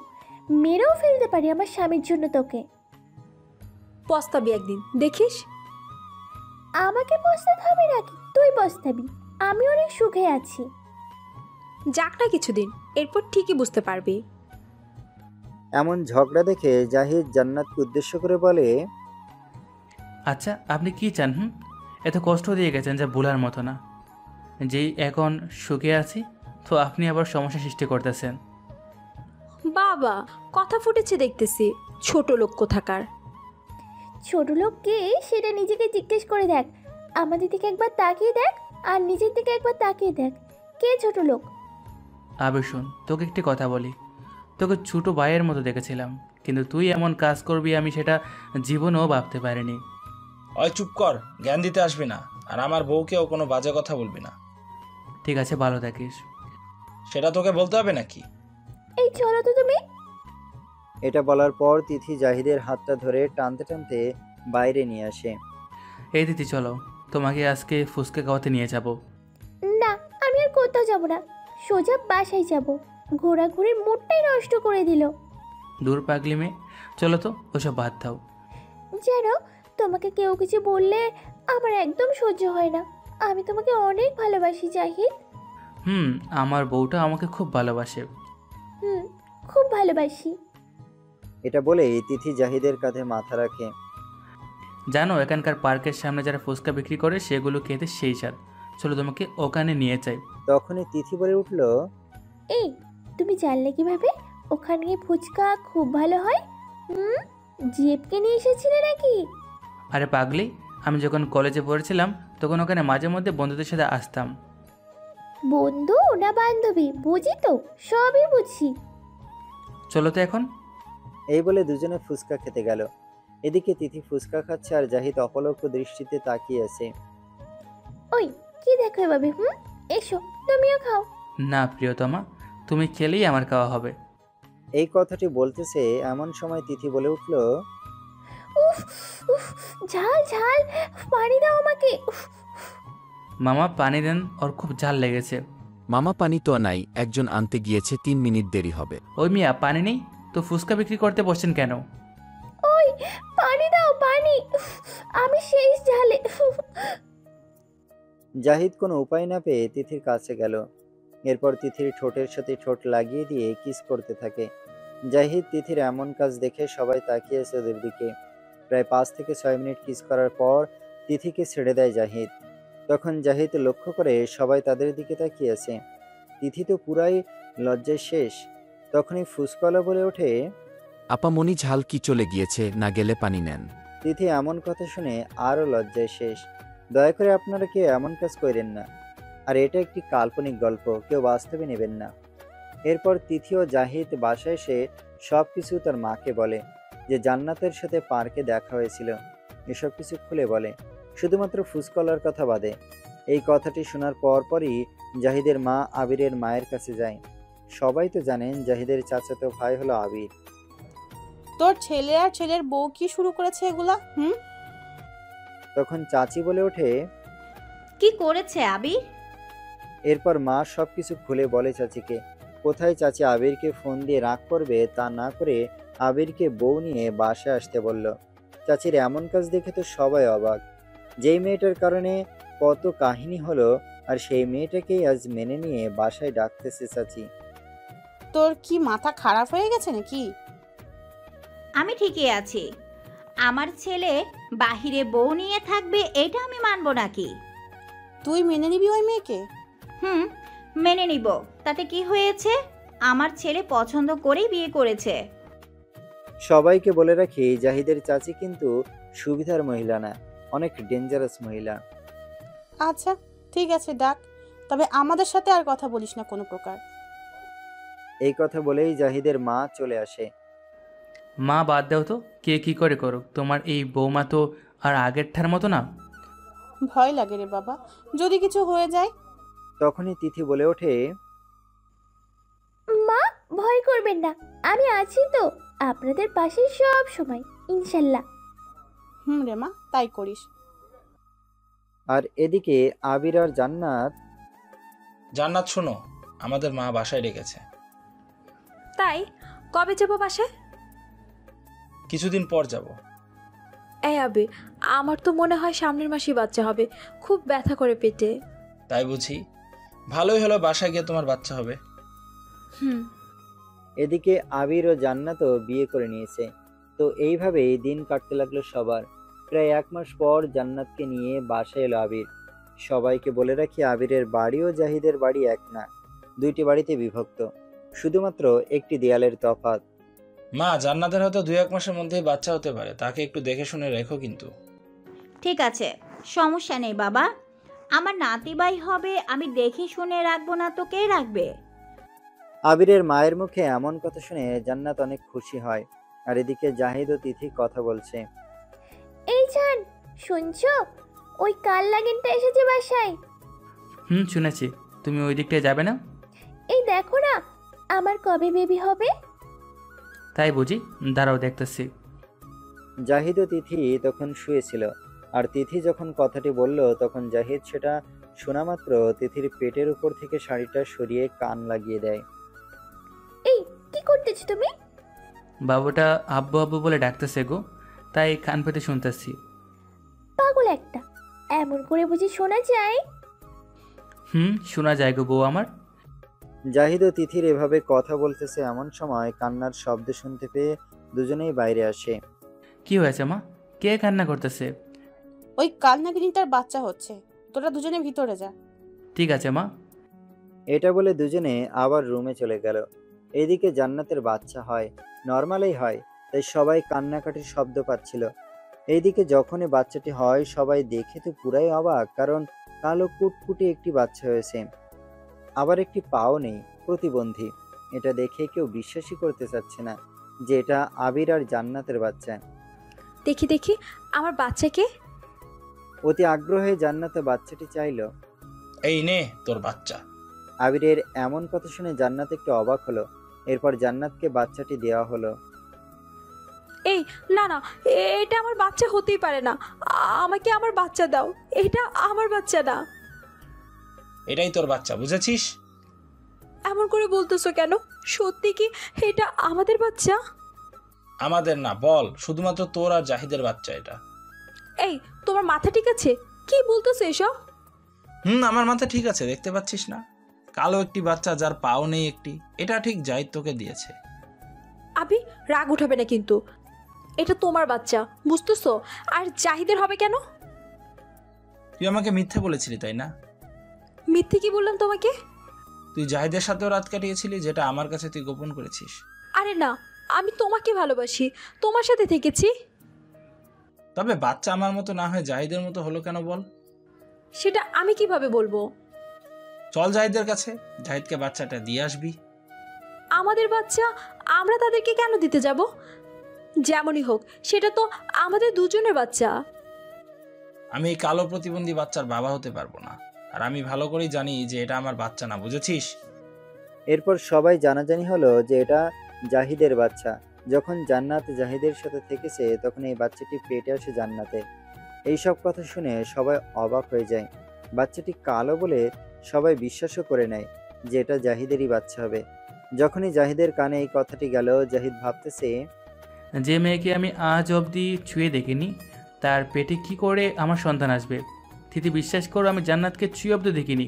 S14: মেরেও ফেলতে পারি আমার স্বামীর জন্য তোকে।
S3: পস্তাবি একদিন, দেখিস।
S14: আমাকে পস্তাতে হবে নাকি? তুই পস্তাবি, আমি অনেক সুখে আছি।
S3: যাক না কিছুদিন, এরপর ঠিকই বুঝতে পারবি।
S1: এমন ঝগড়া দেখে জাহিদ জান্নাতকে উদ্দেশ্য করে বলে,
S9: আচ্ছা আপনি কি চান? এত কষ্ট দিয়ে গেছেন যা ভুলার মতো না। যেই এখন সুখে আছি, তো আপনি আবার সমস্যা সৃষ্টি করতেছেন।
S3: বাবা, কথা ফুটেছে দেখতেছি, ছোট লোক কোথাকার।
S14: ছোট লোক কে সেটা নিজেকে জিজ্ঞেস করে দেখ। আমাদের দিকে একবার তাকিয়ে দেখ, আর নিজের দিকে একবার তাকিয়ে দেখ, কে ছোট লোক।
S9: আবির শোন, তোকে একটি কথা বলি। তোকে ছোট ভাইয়ের মতো দেখেছিলাম, কিন্তু তুই এমন কাজ করবি আমি সেটা জীবনেও ভাবতে পারিনি।
S2: ওই চুপ কর, জ্ঞান দিতে আসবি না, আর আমার বউকেও কোনো বাজে কথা বলবি না।
S9: ঠিক আছে, ভালো থাকিস।
S2: সেটা তোকে বলতে হবে নাকি?
S14: এই চলো তো তুমি।
S1: এটা বলার পর তিথি জাহিদের হাতটা ধরে টানতে টানতে বাইরে নিয়ে আসে।
S9: এই দিদি চলো, তোমাকে আজকে ফুচকা খাওয়াতে নিয়ে যাব।
S14: না, আমি আর কোথাও যাব না, সোজা বাসায় যাব। ঘোরাঘুরির মুডটাই নষ্ট করে দিল।
S9: দূর পাগলি মেয়ে, চলো তো, ওসব বাদ দাও।
S14: যেন তোমাকে কেউ কিছু বললে আমার একদম সহ্য হয় না। আমি তোমাকে অনেক ভালোবাসি জাহিদ।
S9: আমার বউটা আমাকে খুব ভালোবাসে।
S14: খুব ভালোবাসি।
S1: এটা বলেই তিথি জাহিদের কাঁধে মাথা রাখে।
S9: জানো, এখানকার পার্কের সামনে যারা ফুচকা বিক্রি করে সেগুলো খেতে সেই স্বাদ। চলো তোমাকে ওখানে নিয়ে যাই।
S1: তখনই তিথি বলে উঠল,
S14: এই তুমি জানলে কিভাবে ওখানে ফুচকা খুব ভালো হয়? জিএফকে নিয়ে এসেছিলে নাকি?
S9: আরে পাগলি, আমি যখন কলেজে পড়েছিলাম তখন ওখানে মাঝে মধ্যে বন্ধুদের সাথে আসতাম।
S14: বন্ধু না বান্ধবী বুঝি তো, সবই বুঝি।
S9: চলো তো এখন।
S1: এই বলে দুজনে ফুচকা খেতে গেল। এদিকে তিথি ফুচকা খাচ্ছে আর জাহিদ অপলক দৃষ্টিতে তাকিয়ে আছে।
S14: ওই কি দেখো এভাবে? এসো তুমিও খাও।
S9: না প্রিয়তমা, তুমি খেলেই আমার খাওয়া হবে।
S1: এই কথাটি বলতেছে এমন সময় তিথি বলে উঠল,
S14: উফ উফ, ঝাল ঝাল, পানি দাও আমাকে।
S9: মামা পানি দেন, ওর খুব ঝাল লেগেছে।
S16: মামা পানি তো নাই, একজন আনতে গিয়েছে, 3 মিনিট দেরি হবে।
S9: ওই মিয়া, পানি নেই তো ফুচকা বিক্রি করতে বসছেন কেন?
S14: ওই পানি দাও, পানি, আমি শেষ ঝালে।
S1: জাহিদ কোনো উপায় না পেয়ে তিথির কাছে গেল। এরপর তিথির ঠোঁটের সাথে ঠোঁট লাগিয়ে দিয়ে কিস করতে থাকে। জাহিদ তিথির এমন কাজ দেখে সবাই তাকিয়ে আছে ওদের দিকে। প্রায় 5 থেকে 6 মিনিট কিস করার পর তিথিকে ছেড়ে দেয় জাহিদ। তখন জাহিদ লক্ষ্য করে সবাই তাদের দিকে তাকিয়ে আছে। তিথি তো পুরাই লজ্জায় শেষ। তখনই ফুসকলা বলে ওঠে,
S16: আপামনি ঝাল কি চলে গিয়েছে, না গেলে পানি নেন।
S1: তিথি এমন কথা শুনে আরও লজ্জায় শেষ। দয়া করে আপনারা কেউ এমন কাজ করেন না, আর এটা একটি কাল্পনিক গল্প, কেউ বাস্তবে নেবেন না। এরপর তিথি ও জাহিদ বাসায় এসে সব কিছু তার মাকে বলে, যে জান্নাতের সাথে পার্কে দেখা হয়েছিল, এসব কিছু খুলে বলে, শুধুমাত্র ফুসকলার কথা বাদে। এই কথাটি শোনার পরপরই জাহিদের মা আবিরের মায়ের কাছে যায়। সবাই তো জানেন জাহিদের চাচাতো ভাই হলো আবির।
S12: তোর ছেলে আর ছেলের বউ কি শুরু করেছে এগুলা?
S1: তখন চাচি বলে ওঠে,
S15: কি করেছে আবির?
S1: এরপর মা সবকিছু খুলে বলে চাচিকে। কোথায় চাচি আবিরকে ফোন দিয়ে রাগ করবে তা না করে আবিরকে বউ নিয়ে বাসায় আসতে বলল। চাচির এমন কাজ দেখে তো সবাই অবাক। যেই মেয়েটার কারণে কত কাহিনী হলো, আর সেই মেয়েটাকেই আজ মেনে নিয়ে বাসায় ডাকতেছে চাচি।
S12: তোর কি মাথা খারাপ হয়ে গেছে নাকি?
S15: আমি ঠিকই আছি। আমার ছেলে বাহিরে বউ নিয়ে থাকবে এটা আমি মানবো নাকি?
S12: তুই মেনে নিবি ওই মেয়েকে?
S15: মেনে নিব, তাতে কি হয়েছে? আমার ছেলে পছন্দ করেই বিয়ে করেছে।
S1: সবাইকে বলে রাখি, জাহিদের চাচি কিন্তু সুবিধার মহিলা না, অনেক ডেঞ্জারাস মহিলা।
S12: আচ্ছা ঠিক আছে, ডাক, তবে আমাদের সাথে আর কথা বলিস না কোনো প্রকার।
S1: এই কথা বলেই জাহিদের মা চলে আসে।
S9: মা বাদ দাও তো, কে কি করে করুক, তোমার এই বৌমা তো আর আগেরটার মতো না।
S12: ভয় লাগে রে বাবা, যদি কিছু হয়ে যায়।
S1: তখনই তিথি বলে ওঠে,
S14: মা ভয় করবেন না, আমি আছি তো আপনাদের পাশে সব সময়, ইনশাল্লাহ।
S12: রে মা, তাই করিস।
S1: আর এদিকে আবির আর
S2: জান্নাত শোনো, আমাদের মা বাসায় ডেকেছে।
S3: তাই কবে যাব বাসায়?
S2: কিছুদিন পর যাব।
S3: এই আবির, আমার তো মনে হয় সামনের মাসেই বাচ্চা হবে, খুব ব্যথা করে পেটে।
S2: তাই বুঝি? ভালোই হলো, বাসায় গিয়ে তোমার বাচ্চা হবে।
S1: এদিকে আবির ও জান্নাতও বিয়ে করে নিয়েছে। তো এইভাবেই দিন কাটতে লাগলো সবার। প্রায় 1 মাস পর জান্নাতকে নিয়ে বাসায় এলো আবির। সবাইকে বলে রাখি, আবিরের বাড়ি ও জাহিদের বাড়ি এক না, 2টি বাড়িতে বিভক্ত, শুধুমাত্র একটি দেয়ালের তফাৎ।
S2: মা, জান্নাতের হয়তো 2-1 মাসের মধ্যেই বাচ্চা হতে পারে, তাকে একটু দেখে শুনে রেখো কিন্তু।
S15: ঠিক আছে।
S17: সমস্যা নেই বাবা, আমার নাতি ভাই হবে, আমি দেখে শুনে রাখবো না তো কে রাখবে?
S1: আবিরের মায়ের মুখে এমন কথা শুনে জান্নাত অনেক খুশি হয়। আর এদিকে জাহিদ ও তিথি কথা বলছে।
S14: এই জান, শুনছো? ওই কাল লাগিনটা এসেছে বাসায়।
S9: শুনেছি। তুমি ওই দিকটায় যাবে না?
S14: এই দেখো না, আমার কবে বেবি হবে?
S9: তাই বুঝি, দাঁড়াও দেখতেছি।
S1: জাহিদ ও তিথি তখন শুয়েছিল। আর তিথি যখন কথাটি বলল তখন জাহিদ সেটা শোনা মাত্র তিথির পেটের উপর থেকে শাড়িটা সরিয়ে কান লাগিয়ে দেয়।
S14: এই কি করতেছো তুমি?
S9: বাবুটা আব্বু আব্বু বলে ডাকতেছে গো, তাই কান পেতে শুনতেছি।
S14: পাগল একটা, এমন করে বুঝি শোনা যায়?
S9: শোনা যায় গো বউ আমার।
S1: জাহিদ ও তিথির এভাবে কথা বলতেছে এমন সময় কান্নার শব্দ শুনতে পেয়ে দুজনেই বাইরে আসে।
S9: কি হয়েছে মা? কে কান্না করতেছে?
S12: ওই কালনাগিনীটার বাচ্চা হচ্ছে, তোরা দুজনে ভিতরে যা।
S9: ঠিক আছে মা।
S1: এটা বলে দুজনে আবার রুমে চলে গেল। এইদিকে জান্নাতের বাচ্চা হয়, নর্মালেই হয়, তাই সবাই কান্নাকাটির শব্দ পাচ্ছিল। এইদিকে যখনই বাচ্চাটি হয় সবাই দেখে তো পুরাই অবাক, কারণ কালো কুটকুটি একটি বাচ্চা হয়েছে, আবার একটি পাও নেই, প্রতিবন্ধী। এটা দেখে কেউ বিশ্বাসই করতে চাচ্ছে না যে এটা আবির আর জান্নাতের বাচ্চা।
S3: দেখি দেখি আমার বাচ্চাকে।
S1: অতি আগ্রহে জান্নাতে বাচ্চাটি চাইল।
S2: এই নে তোর বাচ্চা।
S1: আবিরের এমন কথা শুনে জান্নাত একটু অবাক হলো। এরপর জান্নাতকে বাচ্চাটি দেওয়া হলো।
S3: এই না না, এটা আমার বাচ্চা হতেই পারে না, আমাকে আমার বাচ্চা দাও, এটা আমার বাচ্চা না।
S2: এটাই তোর বাচ্চা, বুঝেছিস?
S3: এমন করে বলতেছো কেন? সত্যি কি এটা আমাদের বাচ্চা?
S2: আমাদের না, বল শুধুমাত্র তোর আর জাহিদের বাচ্চা এটা।
S3: এই তোমার মাথা ঠিক আছে? কি বলতেছো এসব?
S2: আমার মাথা ঠিক আছে, দেখতে পাচ্ছিস না? কালো একটি বাচ্চা যার পাও নেই একটি, এটা ঠিক জাহিদ তোকে দিয়েছে।
S3: আবি রাগ উঠাবে না কিন্তু, এটা তোমার বাচ্চা, বুঝতেছো? আর জাহিদের হবে কেন?
S2: তুই আমাকে মিথ্যে বলেছিলি তাই না?
S3: মিথ্যে কি বললাম তোমাকে?
S2: তুই জাহিদের সাথেও রাত কাটিয়েছিলি, যেটা আমার কাছে তুই গোপন করেছিস।
S3: আরে না, আমি তোমাকে ভালোবাসি, তোমার সাথে থেকেছি।
S2: তবে বাচ্চা আমার মতো না হয়ে জাহিদের মতো হলো কেন বল?
S3: সেটা আমি কিভাবে বলবো?
S2: চল জাহিদের কাছে, জাহিদকে বাচ্চাটা দিয়ে আসবি।
S3: আমাদের বাচ্চা আমরা তাদেরকে কেন দিতে যাব? যেমনই হোক সেটা তো আমাদের দুজনের বাচ্চা।
S2: আমি এই কালো প্রতিবন্ধী বাচ্চার বাবা হতে পারবো না, আর আমি ভালো করেই জানি যে এটা আমার বাচ্চা না, বুঝেছিস?
S1: এরপর সবাই জানাজানি হলো যে এটা জাহিদের বাচ্চা। যখন জান্নাত জাহিদের সাথে থেকেছে তখন এই বাচ্চাটি পেটে আসে জান্নাতের। এইসব কথা শুনে সবাই অবাক হয়ে যায়। বাচ্চাটি কালো বলে সবাই বিশ্বাসও করে নেয় যে এটা জাহিদেরই বাচ্চা হবে। যখনই জাহিদের কানে এই কথাটি গেল, জাহিদ ভাবতেছে,
S9: যে মেয়েকে আমি আজ অবধি ছুঁয়ে দেখিনি তার পেটে কি করে আমার সন্তান আসবে? তিথি, বিশ্বাস করো আমি জান্নাতকে ছুঁয়ে অবধি দেখিনি,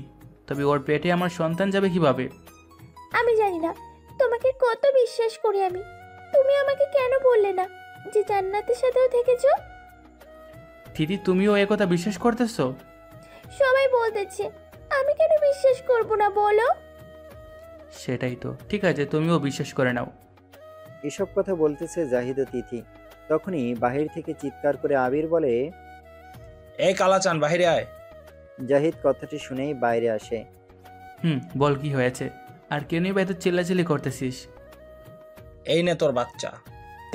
S9: তবে ওর পেটে আমার সন্তান যাবে কিভাবে?
S14: আমি জানি না, তোমাকে কত বিশ্বাস করি আমি। তুমি আমাকে কেন বললে না যে জান্নাতের সাথেও থেকেছো?
S9: তিথি, তুমিও এ কথা বিশ্বাস করতেছো?
S14: সবাই বলতেছে, আমি কেন বিশ্বাস করব না বলো?
S9: সেটাই তো, ঠিক আছে তুমিও বিশ্বাস করে নাও।
S1: এসব কথা বলতেছে জাহিদ ও তিথি। তখনই বাহির থেকে চিৎকার করে আবির বলে,
S2: এই কালাচান বাহিরে আয়।
S1: জাহিদ কথাটি শুনেই বাইরে আসে।
S9: বল কি হয়েছে? আর কেন এত চিল্লাচিল্লি করতেছিস?
S2: এই নে তোর বাচ্চা,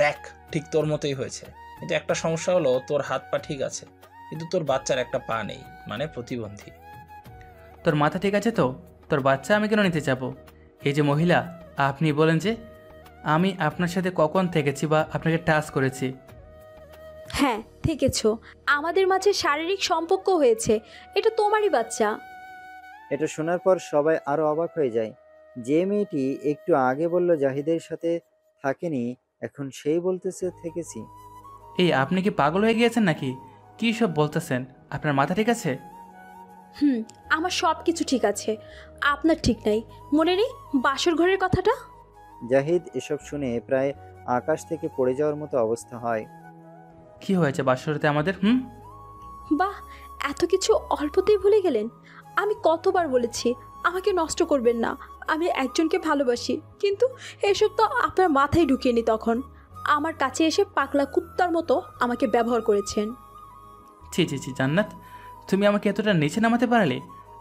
S2: দেখ ঠিক তোর মতোই হয়েছে। কিন্তু একটা সমস্যা হলো, তোর হাত পা ঠিক আছে কিন্তু তোর বাচ্চার একটা পা নেই, মানে প্রতিবন্ধী।
S9: তোর মাথা ঠিক আছে তো? তোর বাচ্চা আমি কেন নিতে যাব? এই যে মহিলা, আপনি বলেন যে আমি আপনার সাথে কখন থেকেছি বা আপনাকে টাচ করেছি?
S3: হ্যাঁ থেকেছো, আমাদের মাঝে শারীরিক সম্পর্ক হয়েছে, এটা তোমারই বাচ্চা।
S1: এটা শোনার পর সবাই আরো অবাক হয়ে যায়। যে মেয়েটি একটু আগে বলল জাহিদের সাথে থাকেনি, এখন সেই বলতেছে থেকেছি।
S9: এই আপনি কি পাগল হয়ে গিয়েছেন নাকি? কি সব বলতেছেন? আপনার মাথা ঠিক আছে?
S3: আমার সব কিছু ঠিক আছে, আপনার ঠিক নাই। মনে নেই বাসর ঘরের কথাটা?
S1: জাহিদ এসব শুনে প্রায় আকাশ থেকে পড়ে যাওয়ার মতো অবস্থা হয়।
S9: কি হয়েছে বাসরতে আমাদের?
S3: বাহ, এত কিছু অল্পতেই ভুলে গেলেন। আমি কতবার বলেছি আমাকে নষ্ট করবেন না, আমি একজনকে ভালোবাসি, কিন্তু এসব তো আপনার মাথায় ঢুকিয়েনি। তখন আমার কাছে এসে পাগলা কুত্তার মতো আমাকে ব্যবহার করেছেন।
S9: ছি ছি ছি জান্নাত, তুমি আমাকে এতটা নিচে নামাতে পারলে,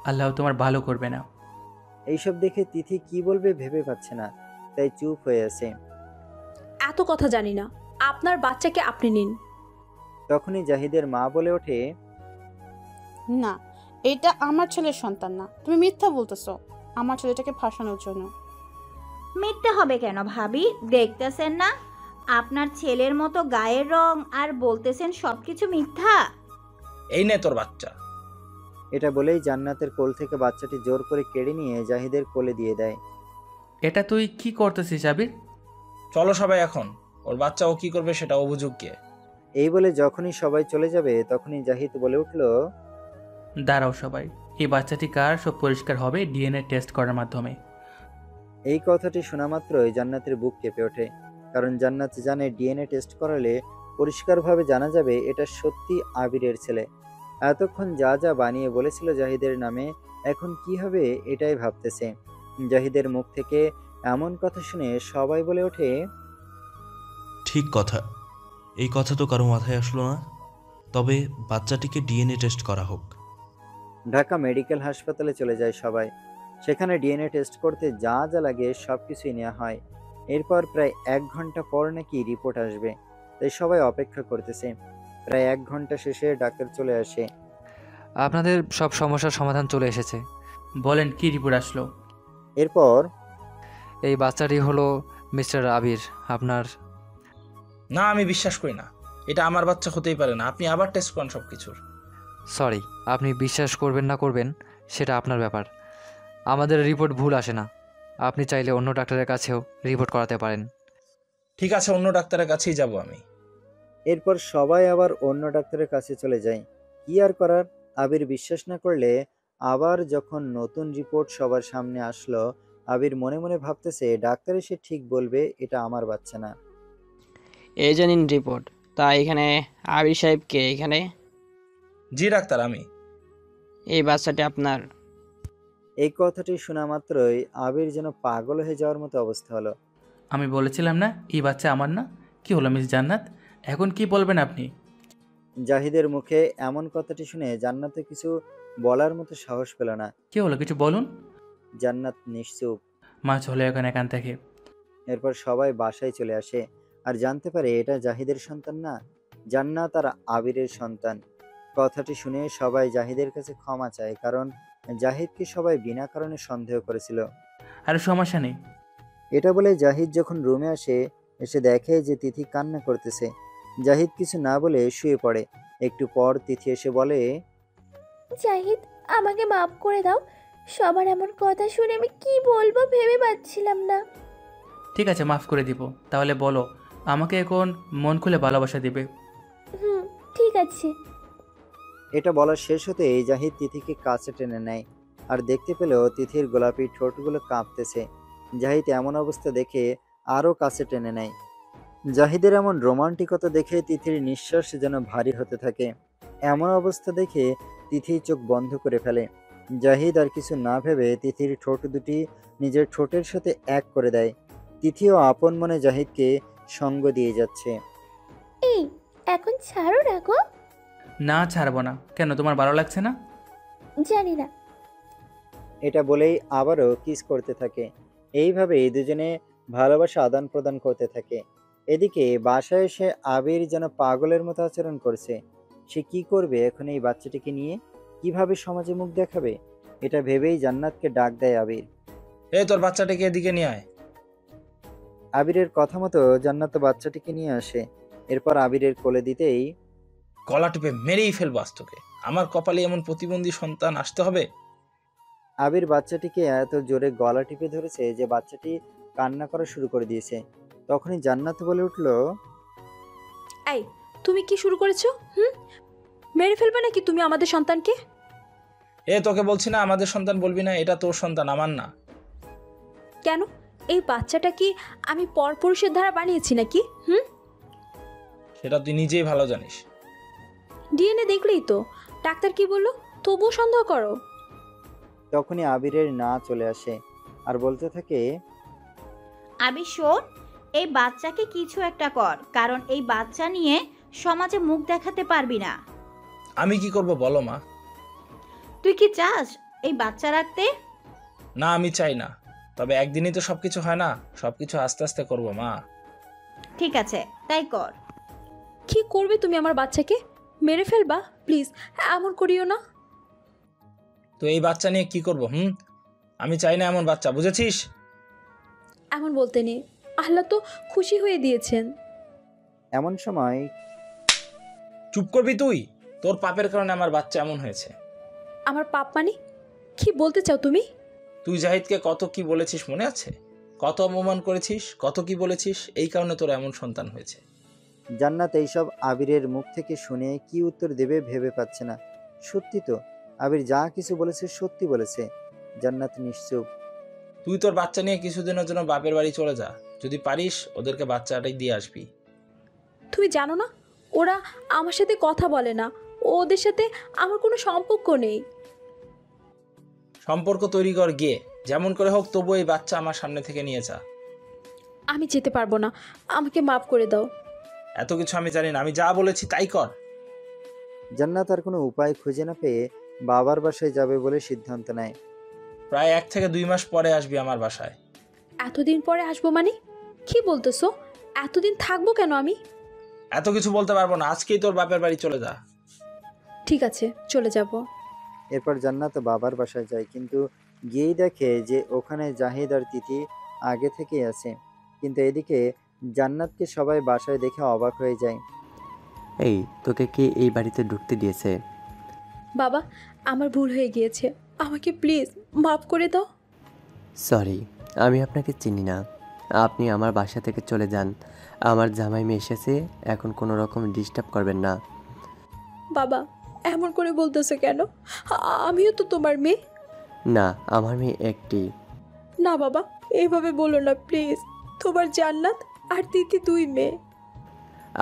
S9: আল্লাহ তোমার ভালো করবে না।
S1: এইসব দেখে তিথি কি বলবে ভেবে পাচ্ছে না, তাই চুপ হয়ে আছে।
S3: এত কথা জানি না, আপনার বাচ্চাকে আপনি নিন।
S1: তখনই জাহিদের মা বলে ওঠে,
S12: না, এটা আমার ছেলের সন্তান না, তুমি মিথ্যা বলতেছো আমার ছেলেটাকে ফাঁসানোর জন্য।
S17: মিথ্যে হবে কেন ভাবি? দেখতেছেন না আপনার ছেলের মতো গায়ের রং, আর বলতেছেন সবকিছু মিথ্যা।
S2: এই নে তোর বাচ্চা।
S1: এটা বলেই জান্নাতের কোল থেকে বাচ্চাটি জোর করে কেড়ে নিয়ে জাহিদের কোলে দিয়ে দেয়।
S9: এটা তুই কি করতেছিস আবির?
S2: চলো সবাই এখন, ওর বাচ্চা ও কি করবে সেটা ও বুঝুক কে।
S1: এই বলে যখনই সবাই চলে যাবে তখনই জাহিদ বলে উঠল,
S9: দাঁড়াও সবাই, এই বাচ্চাটি কার সব পরিষ্কার হবে ডিএনএ টেস্ট করার মাধ্যমে।
S1: এই কথাটি শোনা মাত্রই জান্নাতের বুক কেঁপে ওঠে, কারণ জান্নাত জানে ডিএনএ টেস্ট করালে পরিষ্কারভাবে জানা যাবে এটা সত্যি আবিরের ছেলে। এতক্ষণ যা যা বানিয়ে বলেছিল জাহিদের নামে, এখন কি হবে এটাই ভাবতেছে। জাহিদের মুখ থেকে এমন কথা শুনে সবাই বলে ওঠে,
S5: ঠিক কথা, এই কথা তো কারো মাথায় আসলো না। তবে বাচ্চাটিকে ডিএনএ টেস্ট করা হোক।
S1: ঢাকা মেডিকেল হাসপাতালে চলে যায় সবাই। সেখানে ডিএনএ টেস্ট করতে যা যা লাগে সব কিছুই নেওয়া হয়। এরপর প্রায় 1 ঘন্টা পর নাকি রিপোর্ট আসবে, তাই সবাই অপেক্ষা করতেছে। প্রায় 1 ঘন্টা শেষে ডাক্তার চলে আসে।
S6: আপনাদের সব সমস্যার সমাধান চলে এসেছে।
S9: বলেন কি রিপোর্ট আসলো?
S1: এরপর
S6: এই বাচ্চাটি হলো মিস্টার আবির আপনার।
S2: না, আমি বিশ্বাস করি না, এটা আমার বাচ্চা হতেই পারে না। আপনি আবার টেস্ট করেন সব কিছুর।
S6: সরি, আপনি বিশ্বাস করবেন না করবেন সেটা আপনার ব্যাপার। আমাদের রিপোর্ট ভুল আসে না। আপনি চাইলে অন্য ডাক্তারের কাছেও রিপোর্ট করাতে পারেন।
S2: ঠিক আছে, অন্য ডাক্তারের কাছেই যাব আমি।
S1: এরপর সবাই আবার অন্য ডাক্তারের কাছে চলে যায়। কি আর করার, আবির বিশ্বাস না করলে আবার যখন নতুন রিপোর্ট সবার সামনে আসলো, আবির মনে মনে ভাবতেছে ডাক্তার এসে ঠিক বলবে এটা আমার বাচ্চা না।
S10: এই জানিন রিপোর্ট। তা এখানে আবির সাহেব কে? এখানে
S2: জি ডাক্তার, আমি।
S10: এই বাচ্চাটি আপনার?
S1: এই কথাটি শোনা মাত্রই আবির যেন পাগল হয়ে যাওয়ার মতো অবস্থা হলো।
S9: আমি বলেছিলাম না এই বাচ্চা আমার না? কি হলো মিস জান্নাত, এখন কি বলবেন আপনি?
S1: জাহিদের মুখে এমন কথাটি শুনে জান্নাতে কিছু বলার মতো সাহস পেল না।
S9: কি হলো, কিছু বলুন।
S1: জান্নাত নিশ্চুপ।
S9: মা চলে এখানে এখান থেকে।
S1: এরপর সবাই বাসায় চলে আসে আর জানতে পারে এটা জাহিদের সন্তান না, জান্নাত আর আবিরের সন্তান। কথাটি শুনে সবাই জাহিদের কাছে ক্ষমা চায়, কারণ জাহিদকে সবাই বিনা কারণে সন্দেহ করেছিল।
S9: আর সমস্যা নেই।
S1: এটা বলে জাহিদ যখন রুমে আসে, এসে দেখে যে তিথি কান্না করতেছে। জাহিদ কিছু না বলে শুয়ে পড়ে। একটু পর তিথি এসে বলে,
S14: জাহিদ, আমাকে মাফ করে দাও। সবার এমন কথা শুনে আমি কি বলবো ভেবে পাচ্ছিলাম না।
S9: ঠিক আছে, মাফ করে দিব। তাহলে বলো, আমাকে এখন মন খুলে ভালোবাসা দিবে?
S14: ঠিক আছে।
S1: এটা বলা শেষ হতেই জাহিদ তিথিকে কাছে টেনে নেয় আর দেখতে পেল তিথির গোলাপি ঠোঁটগুলো কাঁপতেছে। জাহিদ এমন অবস্থা দেখে আরও কাছে টেনে নেয়। জাহিদের এমন রোমান্টিকতা দেখে তিথির নিঃশ্বাস যেন ভারী হতে থাকে। এমন অবস্থা দেখে তিথি চোখ বন্ধ করে ফেলে। জাহিদ আর কিছু না ভেবে তিথির ঠোঁট দুটি নিজের ঠোঁটের সাথে এক করে দেয়। তিথিও আপন মনে জাহিদকে সঙ্গ দিয়ে যাচ্ছে।
S14: এই, এখন ছাড়ো রাখো।
S9: না ছাড়বো না। কেন, তোমার ভালো লাগছে না?
S14: জানি না।
S1: এটা বলেই আবারও কিস করতে থাকে। এইভাবে দুজনে ভালোবাসা আদান প্রদান করতে থাকে। এদিকে বাসায় এসে আবির যেন পাগলের মতো আচরণ করছে। সে কি করবে এখন এই বাচ্চাটিকে নিয়ে? কিভাবে সমাজে মুখ দেখাবে? এটা ভেবেই জান্নাতকে ডাক দেয় আবির।
S2: এই তোর বাচ্চাটাকে এদিকে নিয়ে আয়।
S1: আবিরের কথা মতো জান্নাত বাচ্চাটিকে নিয়ে আসে। এরপর আবিরের কোলে দিতেই
S2: গলা টিপে মেরেই ফেলবো আজ তোকে। আমার কপালে এমন প্রতিবন্ধী সন্তান আসতে হবে?
S1: আবির বাচ্চাটিকে এত জোরে গলা টিপে ধরেছে যে বাচ্চাটি কান্না করা শুরু করে দিয়েছে। তখনই জান্নাত বলে উঠল,
S3: এই, তুমি কি শুরু করেছো? মেরে ফেলবে নাকি তুমি আমাদের সন্তানকে?
S2: তোকে বলছি না আমাদের সন্তান বলবি না, এটা তোর সন্তান, আমার না।
S3: কেন? এই বাচ্চাটা কি আমি পরপুরুষের দ্বারা বানিয়েছি নাকি?
S2: সেটা তুই নিজেই ভালো জানিস।
S3: ডিএনএ দেখলেই তো। ডাক্তার কি বললো, তবুও সন্দেহ করো?
S1: তখনই আবিরের না চলে আসে আর বলতে থাকে,
S17: আবির শোন, এই বাচ্চাকে কিছু একটা কর, কারণ এই বাচ্চা নিয়ে সমাজে মুখ দেখাতে পারবি না।
S2: আমি কি করব বলো মা?
S17: তুই কি চাস এই বাচ্চা রাখতে?
S2: না, আমি চাই না, তবে একদিনই তো সবকিছু হয় না, সবকিছু আস্তে আস্তে করবো মা।
S17: ঠিক আছে, তাই কর।
S3: কি করবে তুমি আমার বাচ্চাকে? মেরে ফেলবা? প্লিজ এমন করিও না।
S2: তো এই বাচ্চা নিয়ে কি করব? আমি চাই না এমন বাচ্চা, বুঝেছিস?
S3: এমন বলতে নেই, আল্লাহ তো খুশি হয়ে দিয়েছেন।
S1: এমন সময়
S2: চুপ করবি তুই? তোর পাপের কারণে আমার বাচ্চা এমন হয়েছে।
S3: আমার পাপ মানে কি বলতে চাও তুমি?
S2: তুই জাহিদকে কত কি বলেছিস মনে আছে? কত অপমান করেছিস, কত কি বলেছিস, এই কারণে তোর এমন সন্তান হয়েছে।
S1: জান্নাত এইসব আবিরের মুখ থেকে শুনে কি উত্তর দেবে ভেবে পাচ্ছে না। সত্যি তো, আবির যা কিছু বলেছে সত্যি বলেছে। জান্নাত নিশ্চুপ।
S2: তুই তোর বাচ্চা নিয়ে কিছুদিনের জন্য বাপের বাড়ি চলে যা, যদি পারিস ওদেরকে বাচ্চাটাই দিয়ে আসবি।
S3: তুমি জানো না ওরা আমার সাথে কথা বলে না, ওদের সাথে আমার কোনো সম্পর্ক নেই।
S2: সম্পর্ক তৈরি কর গিয়ে, যেমন করে হোক, তবু এই বাচ্চা আমার সামনে থেকে নিয়ে যা।
S3: আমি যেতে পারবো না, আমাকে মাফ করে দাও।
S2: এত কিছু আমি জানি না, আমি যা বলেছি তাই কর।
S1: জান্নাত আর কোনো উপায় খুঁজে না পেয়ে বাবার বাসায় যাবে বলে সিদ্ধান্ত নেয়।
S2: প্রায় 1 থেকে 2 মাস পরে আসবি আমার বাসায়।
S3: এতদিন পরে আসবো মানে কি বলতেছো? এতদিন থাকবো কেন আমি?
S2: এত কিছু বলতে পারবো না, আজকেই তোর বাপের বাড়ি চলে যা।
S3: ঠিক আছে, চলে যাব।
S1: এরপর জান্নাত বাবার বাসায় যায়, কিন্তু গিয়েই দেখে যে ওখানে জাহিদ আর তিথি আগে থেকেই আছে। কিন্তু এদিকে জান্নাতকে সবাই বাসায় দেখে অবাক হয়ে যায়।
S4: এই, তোকে কে এই বাড়িতে ঢুকতে দিয়েছে?
S3: বাবা, আমার ভুল হয়ে গিয়েছে, আমাকে প্লিজ মাফ করে দাও।
S4: সরি, আমি আপনাকে চিনি না। আপনি আমার বাসা থেকে চলে যান। আমার জামাই মেয়ে এসেছে, এখন কোনো রকম ডিস্টার্ব করবেন না।
S3: বাবা, এমন করে বলতেছো কেন? আমিও তো তোমার মেয়ে।
S4: না, আমার মেয়ে একটি।
S3: না বাবা, এইভাবে বলো না প্লিজ। তোমার জান্নাত আর তিথি 2 মেয়ে।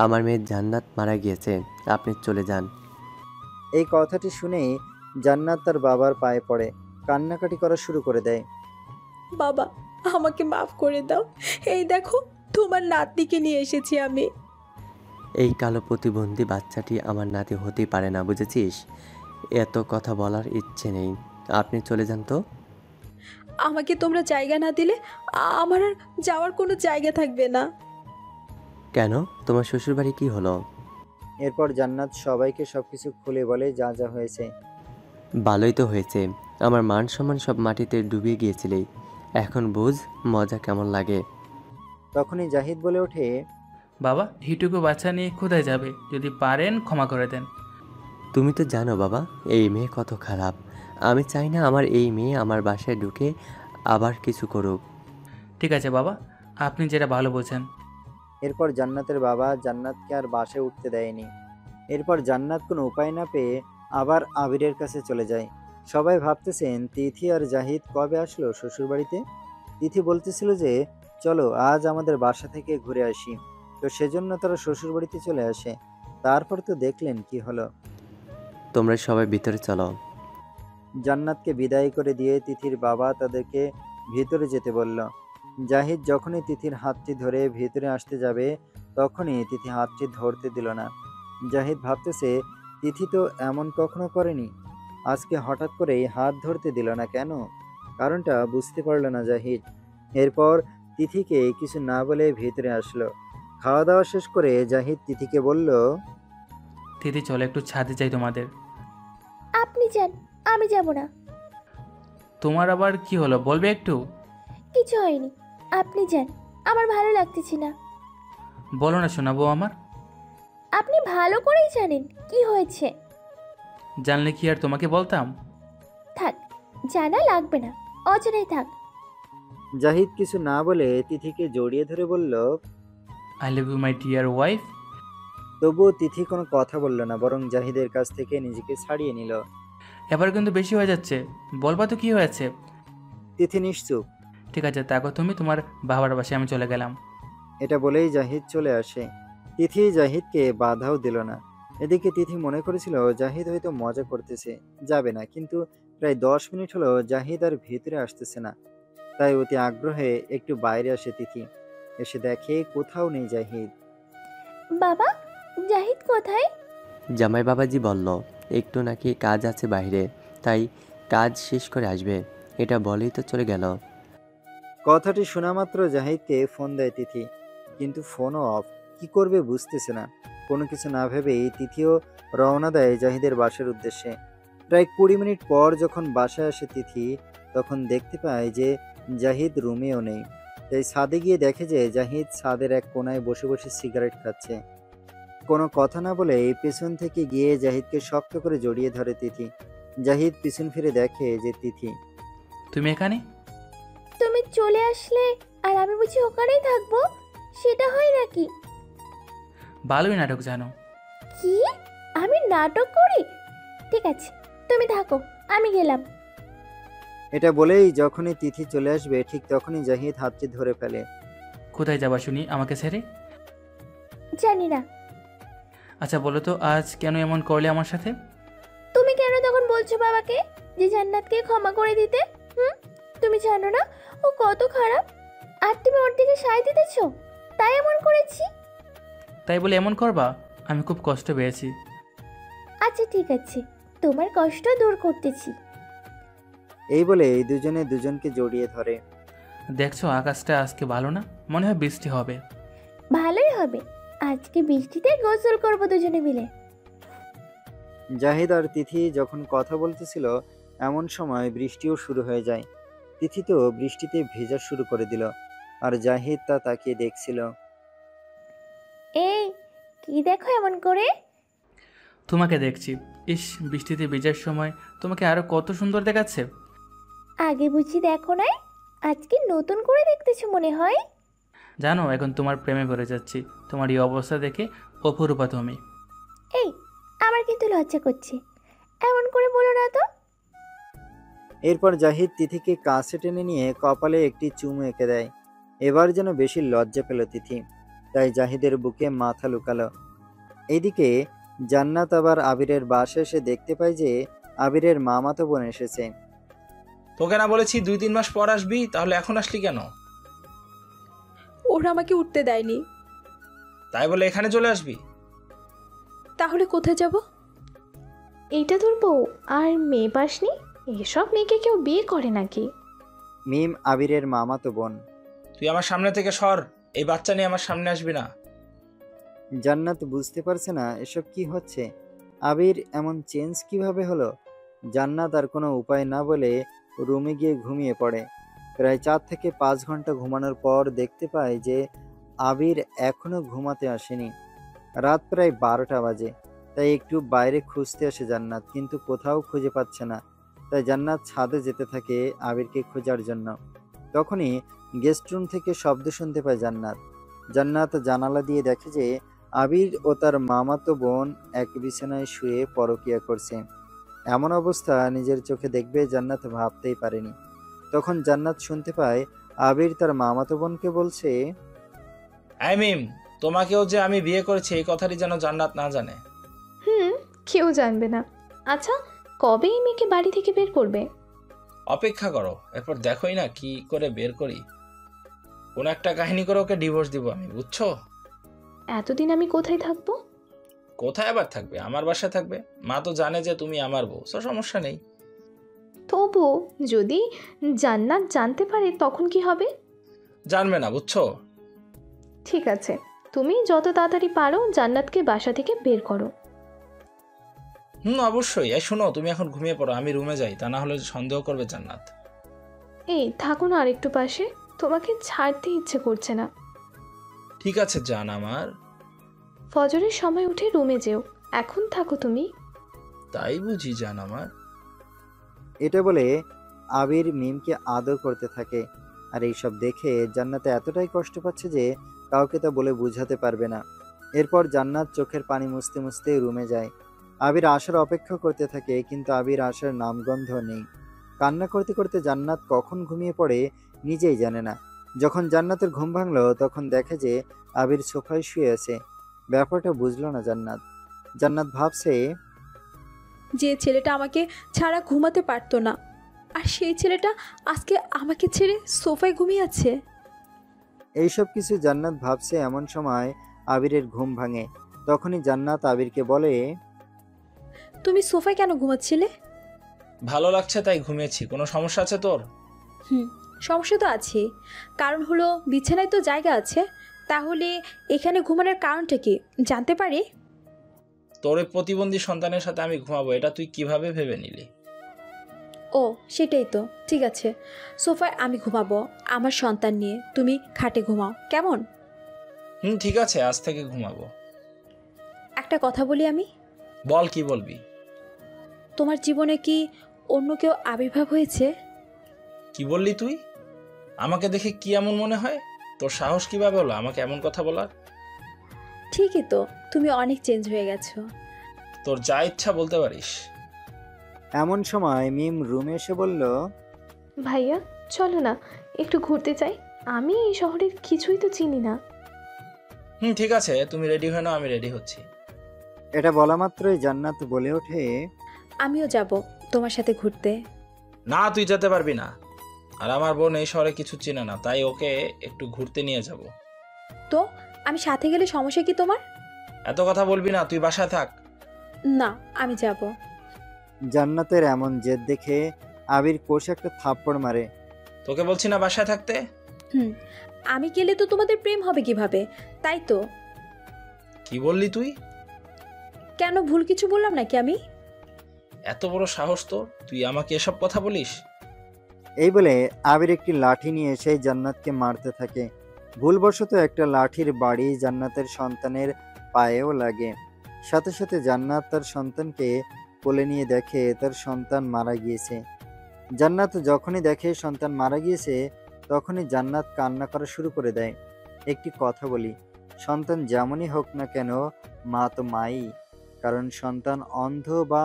S4: আমার মেয়ে জান্নাত মারা গিয়েছে, আপনি চলে যান।
S1: এই কথাটি শুনেই জান্নাত তার বাবার পায়ে পড়ে কান্নাকাটি করা শুরু করে দেয়।
S3: বাবা, আমাকে মাফ করে দাও। এই দেখো, তোমার নাতনিকে নিয়ে এসেছি আমি।
S4: এই কালো প্রতিবন্ধী বাচ্চাটি আমার নাতি হতেই পারে না, বুঝেছিস? এত কথা বলার ইচ্ছে নেই, আপনি চলে যান তো।
S3: আমাকে তোমরা জায়গা না দিলে আমার আর যাওয়ার কোনো জায়গা থাকবে না।
S4: কেন, তোমার শ্বশুরবাড়ি কি হলো?
S1: এরপর জান্নাত সবাইকে সবকিছু খুলে বলে যা যা হয়েছে।
S4: ভালোই তো হয়েছে, আমার মান সম্মান সব মাটিতে ডুবিয়ে গিয়েছিলি, এখন বুঝ মজা কেমন লাগে।
S1: তখনই জাহিদ বলে ওঠে,
S9: বাবা, হিটুকু বাচ্চা নিয়ে কোথায় যাবে? যদি পারেন ক্ষমা করে দেন।
S4: তুমি তো জানো বাবা, এই মেয়ে কত খারাপ। আমি চাই না আমার এই মেয়ে আমার বাসায় ঢুকে আবার কিছু করুক।
S9: ঠিক আছে বাবা, আপনি যেটা ভালো বোঝেন।
S1: এরপর জান্নাতের বাবা জান্নাতকে আর বাসায় উঠতে দেয়নি। এরপর জান্নাত কোনো উপায় না পেয়ে আবার আবিরের কাছে চলে যায়। সবাই ভাবতেছেন তিথি আর জাহিদ কবে আসলো শ্বশুরবাড়িতে। তিথি বলতেছিল যে চলো আজ আমাদের বাসা থেকে ঘুরে আসি, তো সেজন্য তারা শ্বশুরবাড়িতে চলে আসে। তারপর তো দেখলেন কি হলো।
S4: তোমরা সবাই ভিতরে চলো।
S1: জান্নাতকে বিদায় করে দিয়ে তিথির বাবা তাদেরকে ভিতরে যেতে বলল। জাহিদ যখনই তিথির হাতটি ধরে ভিতরে আসতে যাবে, তখনই তিথি হাতটি ধরতে দিল না। জাহিদ ভাবতেছে তিথি তো এমন কখনো করেনি, আজকে হঠাৎ করেই হাত ধরতে দিল না কেন? কারণটা বুঝতে পারল না জাহিদ। এরপর তিথিকে কিছু না বলে ভিতরে আসলো। খাওয়া দাওয়া শেষ করে জাহিদ তিথিকে বলল,
S9: দিদি চলো একটু ছাদে যাই তোমাদের।
S14: আপনি যান, আমি যাব না।
S9: তোমার আবার কি হলো বলবে একটু?
S14: কিছু হয়নি, আপনি যান, আমার ভালো লাগতেছে না।
S9: বলো না শোনাবো আমার।
S14: আপনি ভালো করেই জানেন কি হয়েছে।
S9: জানলে কি আর তোমাকে বলতাম?
S14: থাক, জানা লাগবে না, অজানাই থাক।
S1: জাহিদ কিছু না বলে তিথিকে জড়িয়ে ধরে বলল,
S9: I love you my dear wife.
S1: তবুও তিথি কোনো কথা বলল না, বরং জাহিদের কাছ থেকে নিজেকে ছাড়িয়ে নিল।
S9: এবার কিন্তু বেশি হয়ে যাচ্ছে, বলবা তো কি হয়েছে?
S1: তিথি নিশ্চুপ।
S9: ঠিক আছে, তাকো তুমি তোমার বাবার বাসায়, আমি চলে গেলাম।
S1: এটা বলেই জাহিদ চলে আসে। তিথি জাহিদকে বাধাও দিল না। এদিকে তিথি মনে করেছিল জাহিদ হয়তো মজা করতেছে, যাবে না, কিন্তু প্রায় 10 মিনিট হলো জাহিদ আর ভিতরে আসতেছে না। তাই অতি আগ্রহে একটু বাইরে আসে তিথি। এসে দেখে কোথাও নেই জাহিদ।
S14: বাবা, জাহিদ কোথায়?
S4: জামাই বাবাজি বলল একটু নাকি কাজ আছে বাইরে, তাই কাজ শেষ করে আসবে, এটা বলেই তো চলে গেল।
S1: কথাটি শোনা মাত্র জাহিদকে ফোন দেয় তিথি, কিন্তু ফোনও অফ। কি করবে বুঝতেছে না। কোনো কিছু না ভেবেই তিথিও রওনা দেয় জাহিদের বাসার উদ্দেশ্যে। প্রায় 20 মিনিট পর যখন বাসায় আসে তিথি, তখন দেখতে পায় যে জাহিদ রুমেও নেই। তাই ছাদে গিয়ে দেখে যে জাহিদ ছাদের এক কোনায় বসে বসে সিগারেট খাচ্ছে। কোনো কথা না বলে পেছন থেকে গিয়ে জাহিদকে শক্ত করে জড়িয়ে ধরে তিথি। জাহিদ পিছন ফিরে দেখে যে তিথি।
S9: তুমি এখানে?
S14: তুমি চলে আসলে আর আমি বুঝি ওখানেই থাকবো? সেটা হয় নাকি?
S9: ভালোই নাটক জানো।
S14: কি? আমি নাটক করি? ঠিক আছে, তুমি থাকো, আমি গেলাম।
S1: এটা বলেই যখনই তিথি চলে আসবে ঠিক তখনই জাহিদ হাতটি ধরে ফেলে।
S9: কোথায় যাবা শুনি আমাকে ছেড়ে?
S14: জানি না।
S9: আচ্ছা বলো তো, আজ কেন এমন করলে আমার সাথে?
S14: তুমি কেন তখন বলছো বাবাকে যে জান্নাতকে ক্ষমা করে দিতে? তুমি জানো না ও কত খারাপ, আর তুমি ওর দিকে সায় দিতেছো, তাই এমন করেছি।
S9: তাই বলে এমন করবা? আমি খুব কষ্ট পেয়েছি।
S14: আচ্ছা ঠিক আছে, তোমার কষ্ট দূর করতেছি।
S1: এই বলে এই দুজনে দুজনকে জড়িয়ে ধরে।
S9: দেখছো আকাশটা আজকে ভালো না, মনে হয় বৃষ্টি হবে।
S14: ভালোই হবে, আজকে বৃষ্টিতে গোসল করবো দুজনে মিলে।
S1: জাহিদ আর তিথি যখন কথা বলতেছিল এমন সময় বৃষ্টিও শুরু হয়ে যায়। তিথি তো বৃষ্টিতে ভেজা শুরু করে দিল, আর জাহিদ তা তাকিয়ে দেখছিল।
S14: এই কি দেখো এমন করে?
S9: তোমাকে দেখছি। ইস, বৃষ্টিতে ভেজার সময় তোমাকে আরো কত সুন্দর দেখাচ্ছে।
S14: আগে বুঝি দেখো নাই, আজকে নতুন করে দেখতেছো মনে হয়।
S9: জানো এখন তোমার প্রেমে পড়ে যাচ্ছি, তোমার এই অবস্থা দেখে অপরূপা তুমি।
S14: এই আমার কিন্তু লজ্জা করছে, এমন করে বলো না তো।
S1: এরপর জাহিদ তিথিকে কাছে টেনে নিয়ে কপালে একটি চুমু এঁকে দেয়। এবার যেন বেশি লজ্জা পেল তিথি, তাই জাহিদের বুকে মাথা লুকালো। এদিকে জান্নাত আবার আবিরের বাসায় এসে দেখতে পায় যে আবিরের মামাতো বোন এসেছে।
S2: তোকে না বলেছি 2-3 মাস পর আসবি, তাহলে এখন আসলি কেন?
S3: ওরা আমাকে উঠতে দেয়নি।
S2: তাই বলে এখানে চলে আসবি?
S3: তাহলে কোথায় যাব?
S18: এইটা তোর বউ আর মেয়ে পাসনি? এসব মেয়েকে কেউ বিয়ে করে নাকি?
S1: মিম আবিরের মামাতো বোন।
S2: তুই আমার সামনে থেকে সর, এই বাচ্চা নিয়ে আমার সামনে আসবি না।
S1: জান্নাত বুঝতে পারছে না এসব কি হচ্ছে, আবির এমন চেঞ্জ কিভাবে হলো। জান্নাত আর কোনো উপায় না বলে রুমে গিয়ে ঘুমিয়ে পড়ে। প্রায় 4 থেকে 5 ঘন্টা ঘুমানোর পর দেখতে পায় যে আবির এখনো ঘুমাতে আসেনি। রাত প্রায় 12টা বাজে। তাই একটু বাইরে খুঁজতে আসে জান্নাত, কিন্তু কোথাও খুঁজে পাচ্ছে না। তাই জান্নাত ছাদে যেতে থাকে আবিরকে খোঁজার জন্য। তখনই গেস্ট রুম থেকে শব্দ শুনতে পায় জান্নাত। জান্নাত জানালা দিয়ে দেখে যে আবির ও তার মামাতো বোন এক বিছানায় শুয়ে পরকিয়া করছে। এমন অবস্থা নিজের চোখে দেখবে জান্নাত ভাবতেই পারেনি। তখন জান্নাত শুনতে পায় আবির তার মামাতো বোনকে বলছে,
S2: আই মিম, তোমাকেও যে আমি বিয়ে করেছি এই কথাটি যেন জান্নাত না জানে।
S18: কেউ জানবে না। আচ্ছা কবে এই মেয়েকে বাড়ি থেকে বের করবে?
S2: অপেক্ষা করো, এরপর দেখোই না কি করে বের করি। কোন একটা কাহিনী করে ওকে ডিভোর্স দিব আমি, বুঝছো?
S18: এতদিন আমি কোথায় থাকবো?
S2: কোথায় আবার থাকবে? আমার বাসায় থাকবে। মা তো জানে যে তুমি আমার বউ, তো সমস্যা নেই।
S18: তবু যদি জান্নাত জানতে পারে তখন কি হবে?
S2: জানবে না, বুঝছো?
S18: ঠিক আছে, তুমি যত তাড়াতাড়ি পারো জান্নাতকে বাসা থেকে বের করো।
S2: অবশ্যই। এই শোনো, তুমি এখন ঘুমিয়ে পড়ো, আমি রুমে যাই, তা না হলে সন্দেহ করবে জান্নাত।
S18: এই থাকো না আরেকটু পাশে, তোমাকে ছাড়তে ইচ্ছে করছে না।
S2: ঠিক আছে জান আমার।
S18: ফজরের সময় উঠে রুমে যেও, এখন থাকো তুমি।
S2: তাই বুঝি জান আমার।
S1: এটা বলে আবির মিমকে আদর করতে থাকে। আর এইসব দেখে জান্নাতে এতটাই কষ্ট পাচ্ছে যে কাউকে তা বলে বোঝাতে পারবে না। এরপর জান্নাত চোখের পানি মুছতে মুছতে রুমে যায়। আবির আসার অপেক্ষা করতে থাকে, কিন্তু আবির আসার নামগন্ধ নেই। কান্না করতে করতে জান্নাত কখন ঘুমিয়ে পড়ে নিজেই জানে না। যখন জান্নাতের ঘুম ভাঙলো তখন দেখে যে আবির সোফায় শুয়ে আছে। ব্যাপারটা বুঝলো না জান্নাত। জান্নাত ভাবছে,
S3: যে ছেলেটা আমাকে ছাড়া ঘুমাতে পারতো না, আর সেই ছেলেটা আজকে আমাকে ছেড়ে সোফায় ঘুমিয়ে আছে।
S1: এইসব কিছু জান্নাত ভাবছে এমন সময় আবিরের ঘুম ভাঙে। তখনই জান্নাত আবিরকে বলে,
S3: তুমি সোফায় কেন ঘুমাচ্ছিলে?
S2: ভালো লাগছে তাই ঘুমিয়েছি। কোনো সমস্যা আছে তোর?
S3: সমস্যা তো আছে, কারণ হলো বিছানায় তো জায়গা আছে। তাহলে এখানে ঘুমানোর কারণটা কি জানতে পারি?
S2: তোর এই প্রতিবন্ধী সন্তানের সাথে আমি ঘুমাবো, এটা তুই কিভাবে ভেবে নিলি?
S3: ও সেটাই তো, ঠিক আছে। সোফায় আমি ঘুমাবো আমার সন্তান নিয়ে, তুমি খাটে ঘুমাও, কেমন?
S2: ঠিক আছে, আজ থেকে ঘুমাবো।
S3: একটা কথা বলি আমি।
S2: বল, কি বলবি?
S3: তোমার জীবনে কি অন্য কেউ আবির্ভাব হয়েছে?
S2: কি বললি তুই? আমাকে দেখে কি এমন মনে হয়? তোর সাহস কিভাবে হলো আমাকে এমন কথা বলার?
S3: ঠিকই তো, তুমি অনেক চেঞ্জ হয়ে গেছো।
S2: তোর যা ইচ্ছা বলতে পারিস।
S1: এমন সময় মিম রুমে এসে বলল,
S18: ভাইয়া চলো না একটু ঘুরতে যাই, আমি এই শহরের কিছুই তো চিনি না।
S2: ঠিক আছে, তুমি রেডি হয়ে নাও, আমি রেডি হচ্ছি।
S1: এটা বলা মাত্রই জান্নাত বলে ওঠে,
S3: আমিও যাব তোমার সাথে ঘুরতে।
S2: না, তুই যেতে পারবি না। আর আমার বোন এই শহরে কিছু চেনে না, তাই ওকে একটু ঘুরতে নিয়ে যাব।
S3: তো আমি সাথে গেলে সমস্যা কি তোমার?
S2: এত কথা বলবি না, তুই বাসায় থাক।
S3: না, আমি যাব।
S1: জান্নাতের এমন জেদ দেখে আবির কোষে একটা থাপ্পড় মারে।
S2: তোকে বলছি না বাসায় থাকতে।
S3: আমি গেলে তো তোমাদের প্রেম হবে কিভাবে? তাই তো।
S2: কি বললি তুই?
S3: কেন, ভুল কিছু বললাম নাকি আমি?
S2: এত বড় সাহস তোর, তুই আমাকে এসব কথা বলিস?
S1: এই বলে আবির একটি লাঠি নিয়ে সেই জান্নাতকে মারতে থাকে। ভুলবশত একটা লাঠির বাড়ি জান্নাতের সন্তানের পায়েও লাগে। সাথে সাথে জান্নাত তার সন্তানকে কোলে নিয়ে দেখে তার সন্তান মারা গিয়েছে। জান্নাত যখনই দেখে সন্তান মারা গিয়েছে, তখনই জান্নাত কান্না করা শুরু করে দেয়। একটি কথা বলি, সন্তান যেমনই হোক না কেন, মা তো মাই। কারণ সন্তান অন্ধ বা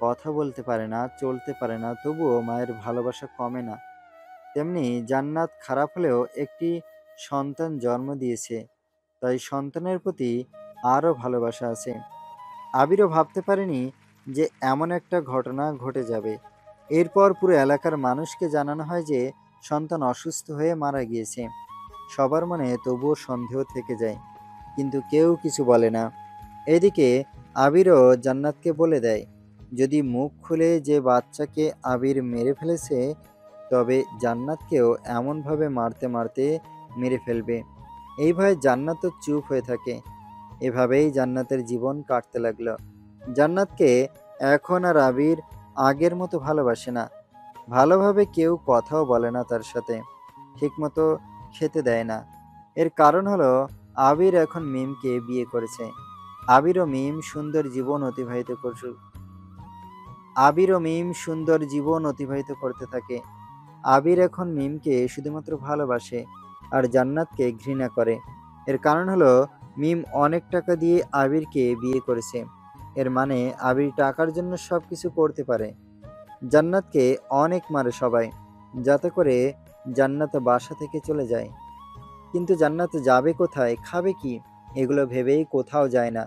S1: কথা বলতে পারে না, চলতে পারে না, তবুও মায়ের ভালোবাসা কমে না। তেমনি জান্নাত খারাপ হলেও একটি সন্তান জন্ম দিয়েছে, তাই সন্তানের প্রতি আরও ভালোবাসা আছে। আবিরও ভাবতে পারেনি যে এমন একটা ঘটনা ঘটে যাবে। এরপর পুরো এলাকার মানুষকে জানানো হয় যে সন্তান অসুস্থ হয়ে মারা গিয়েছে। সবার মনে তবুও সন্দেহ থেকে যায়, কিন্তু কেউ কিছু বলে না। এদিকে আবিরও জান্নাতকে বলে দেয়, যদি মুখ খুলে যে বাচ্চাকে আবির মেরে ফেলেছে, তবে জান্নাতকেও এমনভাবে মারতে মারতে মেরে ফেলবে। এই ভয়ে জান্নাতও চুপ হয়ে থাকে। এভাবেই জান্নাতের জীবন কাটতে লাগলো। জান্নাতকে এখন আর আবির আগের মতো ভালোবাসে না। ভালোভাবে কেউ কথাও বলে না তার সাথে, ঠিকমতো খেতে দেয় না। এর কারণ হলো আবির এখন মিমকে বিয়ে করেছে। আবির ও মিম সুন্দর জীবন অতিবাহিত করতে থাকে। আবির এখন মিমকে শুধুমাত্র ভালোবাসে আর জান্নাতকে ঘৃণা করে। এর কারণ হলো মিম অনেক টাকা দিয়ে আবিরকে বিয়ে করেছে। এর মানে আবির টাকার জন্য সব কিছু করতে পারে। জান্নাতকে অনেক মারে সবাই, যাতে করে জান্নাত বাসা থেকে চলে যায়। কিন্তু জান্নাত যাবে কোথায়, খাবে কি, এগুলো ভেবেই কোথাও যায় না।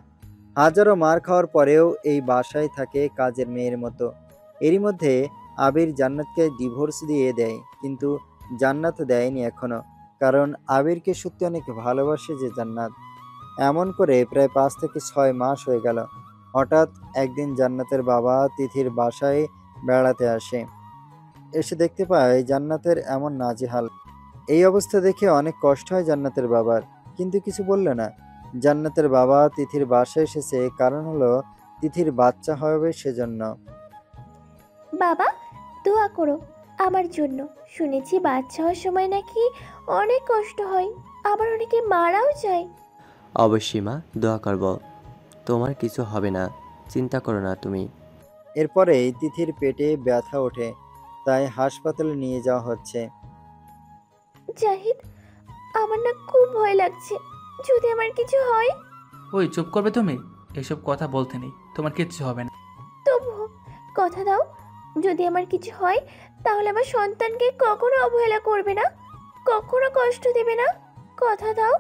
S1: হাজারো মার খাওয়ার পরেও এই বাসায় থাকে কাজের মেয়ের মতো। এরই মধ্যে আবির জান্নাতকে ডিভোর্স দিয়ে দেয়, কিন্তু জান্নাত দেয়নি এখনো, কারণ আবিরকে সত্যি অনেক ভালোবাসে যে জান্নাত। এমন করে প্রায় 5 থেকে 6 মাস হয়ে গেল। হঠাৎ একদিন জান্নাতের বাবা তিথির বাসায় বেড়াতে আসে। এসে দেখতে পায় জান্নাতের এমন নাজেহাল। এই অবস্থা দেখে অনেক কষ্ট হয় জান্নাতের বাবার, কিন্তু কিছু বলল না। জান্নাতের বাবা তিথির বাসায় এসেছে কারণ হলো তিথির বাচ্চা হবে সেজন্য।
S14: বাবা দোয়া করো আমার জন্য, শুনেছি বাচ্চা হওয়ার সময় নাকি অনেক কষ্ট হয়, আবার অনেকে মারাও যায়।
S4: অবশ্যই মা, দোয়া করব। তোমার কিছু হবে না, চিন্তা করো না তুমি।
S1: এরপরেই তিথির পেটে ব্যথা ওঠে, তাই হাসপাতালে নিয়ে যাওয়া হচ্ছে।
S14: জাহিদ, আমার না খুব ভয় লাগছে, যদি আমার কিছু হয়।
S9: ওই চুপ করবে তুমি, এসব কথা বলতে নেই, তোমার কিচ্ছু হবে না।
S14: তবুও কথা দাও, যদি আমার কিছু হয় তাহলে আমার সন্তানকে কখনো অবহেলা করবে না, কখনো কষ্ট দেবে না, কথা দাও।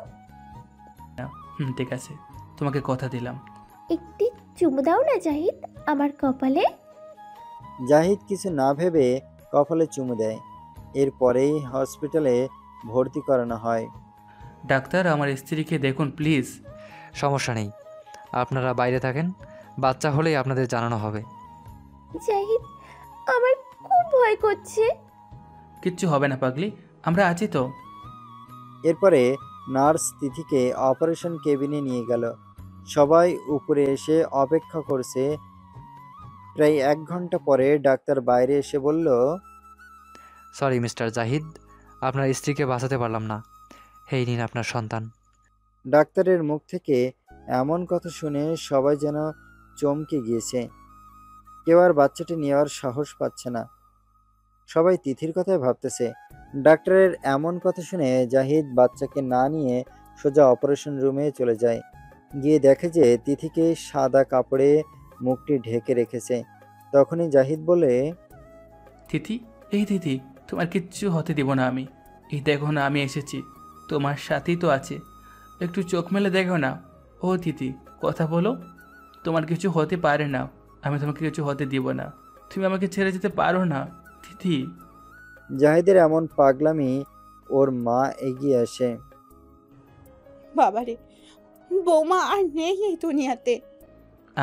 S9: ঠিক আছে, তোমাকে কথা দিলাম।
S14: একটি চুমু দাও না জাহিদ আমার কপালে।
S1: জাহিদ কিছু না ভেবে কপালে চুমু দেয়। এরপরেই হসপিটালে ভর্তি করানো হয়।
S9: ডাক্তার, আমার স্ত্রীকে দেখুন প্লিজ।
S6: সমস্যা নেই, আপনারা বাইরে থাকেন, বাচ্চা হলেই আপনাদের জানানো হবে।
S14: জাহিদ, আমার ভয় করছে।
S9: কিচ্ছু হবে না পাগলি, আমরা আছি তো।
S1: এরপরে নার্স তিথিকে অপারেশন কেবিনে নিয়ে গেল। সবাই উপরে এসে অপেক্ষা করছে। প্রায় 1 ঘন্টা পরে ডাক্তার বাইরে এসে বলল,
S6: সরি মিস্টার জাহিদ, আপনার স্ত্রীকে বাঁচাতে পারলাম না। এই নিন আপনার সন্তান।
S1: ডাক্তারের মুখ থেকে এমন কথা শুনে সবাই যেন চমকে গিয়েছে। কেউ আর বাচ্চাটি নেওয়ার সাহস পাচ্ছে না। সবাই তিথির কথাই ভাবতেছে। ডাক্তারের এমন কথা শুনে জাহিদ বাচ্চাকে না নিয়ে সোজা অপারেশন রুমে চলে যায়। গিয়ে দেখে যে তিথিকে সাদা কাপড়ে মুখটি ঢেকে রেখেছে। তখনই জাহিদ বলে,
S9: তিথি, এই তিথি, তোমার কিচ্ছু হতে দিব না আমি। এই দেখো না, আমি এসেছি, তোমার সাথেই তো আছে। একটু চোখ মেলে দেখো না। ও তিথি, কথা বলো। তোমার কিছু হতে পারে না, আমি তোমাকে কিছু হতে দিব না। তুমি আমাকে ছেড়ে যেতে পারো না তিথি।
S1: জাহিদের এমন পাগলামি ওর মা এগিয়ে আসে।
S12: বাবারে, বৌমা আর নেই এই দুনিয়াতে।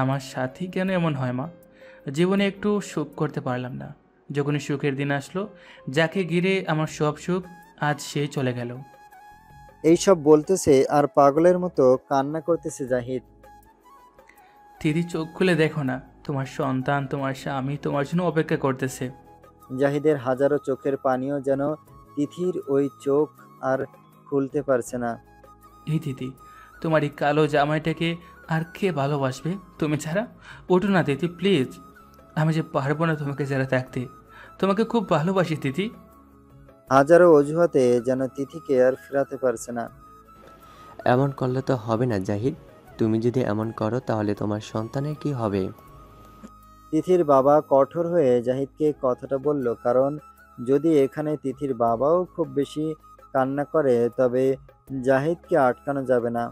S9: আমার সাথী কেন এমন হয় মা? জীবনে একটু সুখ করতে পারলাম না। যখনই সুখের দিন আসলো, যাকে ঘিরে আমার সব সুখ, আজ সে চলে গেল।
S1: এইসব বলতেছে আর পাগলের মতো কান্না করতেছে জাহিদ।
S9: তিথি, চোখ খুলে দেখো না, তোমার সন্তান, তোমার স্বামী তোমার জন্য অপেক্ষা করতেছে।
S1: জাহিদের হাজারো চোখের পানিও যেন তিথির ওই চোখ আর খুলতে পারছে না।
S9: এই তিথি, তোমার এই কালো জামাইটাকে আর কে ভালোবাসবে তুমি ছাড়া? ওঠো না তিথি, প্লিজ। আমি যে পারবো না তোমাকে ছাড়া থাকতে। তোমাকে খুব ভালোবাসি তিথি।
S1: হাজারো অজুহাতে যেন তিথিকে আর ফেরাতে পারছে না।
S4: এমন করলে তো হবে না জাহিদ। তুমি যদি এমন করো তাহলে তোমার সন্তানের কি হবে?
S1: তিথির বাবা কঠোর হয়ে জাহিদকে কথাটা বলল, কারণ যদি এখানে তিথির বাবাও খুব বেশি কান্না করে তবে জাহিদকে আটকানো যাবে না।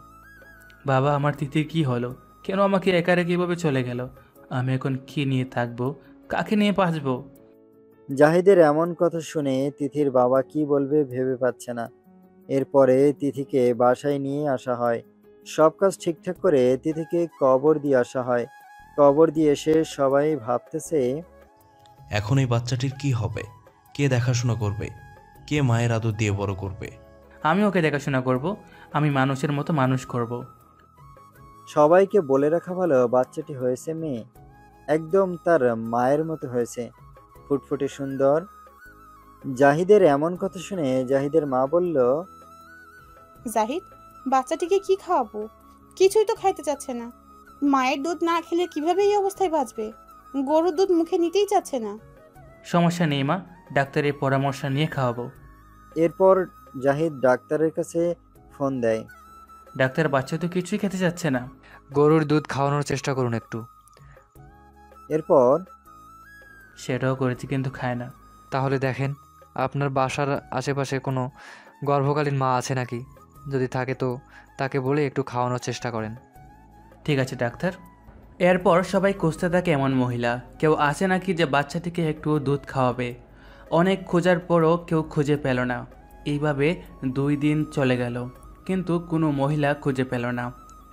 S9: বাবা, আমার তিথির কি হলো? কেন আমাকে একা রেখে এভাবে চলে গেল? আমি এখন কি নিয়ে থাকবো? কাকে নিয়ে বাঁচবো?
S1: জাহিদের এমন কথা শুনে তিথির বাবা কি বলবে ভেবে পাচ্ছে না। এরপরে তিথিকে বাসায় নিয়ে আসা হয়। সব কাজ ঠিকঠাক করে তিথিকে কবর দিয়ে আসা হয়। কবর দিয়ে এসে সবাই ভাবতেছে,
S5: এখন এই বাচ্চাটির কি হবে? কে দেখাশোনা করবে? কে মায়ের আদর দিয়ে বড় করবে?
S9: আমি ওকে দেখাশোনা করব, আমি মানুষের মতো মানুষ করব।
S1: সবাইকে বলে রাখা ভালো, বাচ্চাটি হয়েছে মেয়ে, একদম তার মায়ের মতো হয়েছে, ফুটফুটে সুন্দর। জাহিদের এমন কথা শুনে জাহিদের মা বলল,
S12: জাহিদ, বাচ্চাটিকে কি খাওয়াবো? কিছুই তো খাইতে চাচ্ছে না। মায়ের দুধ না খেলে কিভাবে এই অবস্থায় বাঁচবে? গরুর দুধ মুখে নিতেই চাচ্ছে না।
S9: সমস্যা নেই মা, ডাক্তারের পরামর্শ নিয়ে খাওয়াবো।
S1: এরপর জাহিদ ডাক্তারের কাছে ফোন দেয়।
S9: ডাক্তার, বাচ্চা তো কিছুই খেতে চাচ্ছে না।
S6: গরুর দুধ খাওয়ানোর চেষ্টা করুন একটু।
S1: এরপর
S9: সেটাও করেছি, কিন্তু খায় না।
S6: তাহলে দেখেন আপনার বাসার আশেপাশে কোনো গর্ভকালীন মা আছে নাকি? যদি থাকে তো তাকে বলে একটু খাওয়ানোর চেষ্টা করেন।
S9: ঠিক আছে ডাক্তার। এরপর সবাই খুঁজতে থাকে এমন মহিলা কেউ আছে নাকি যে বাচ্চাটিকে একটু দুধ খাওয়াবে। অনেক খোঁজার পরও কেউ খুঁজে পেল না। এইভাবে 2 দিন চলে গেল, কিন্তু কোনো মহিলা খুঁজে পেল না।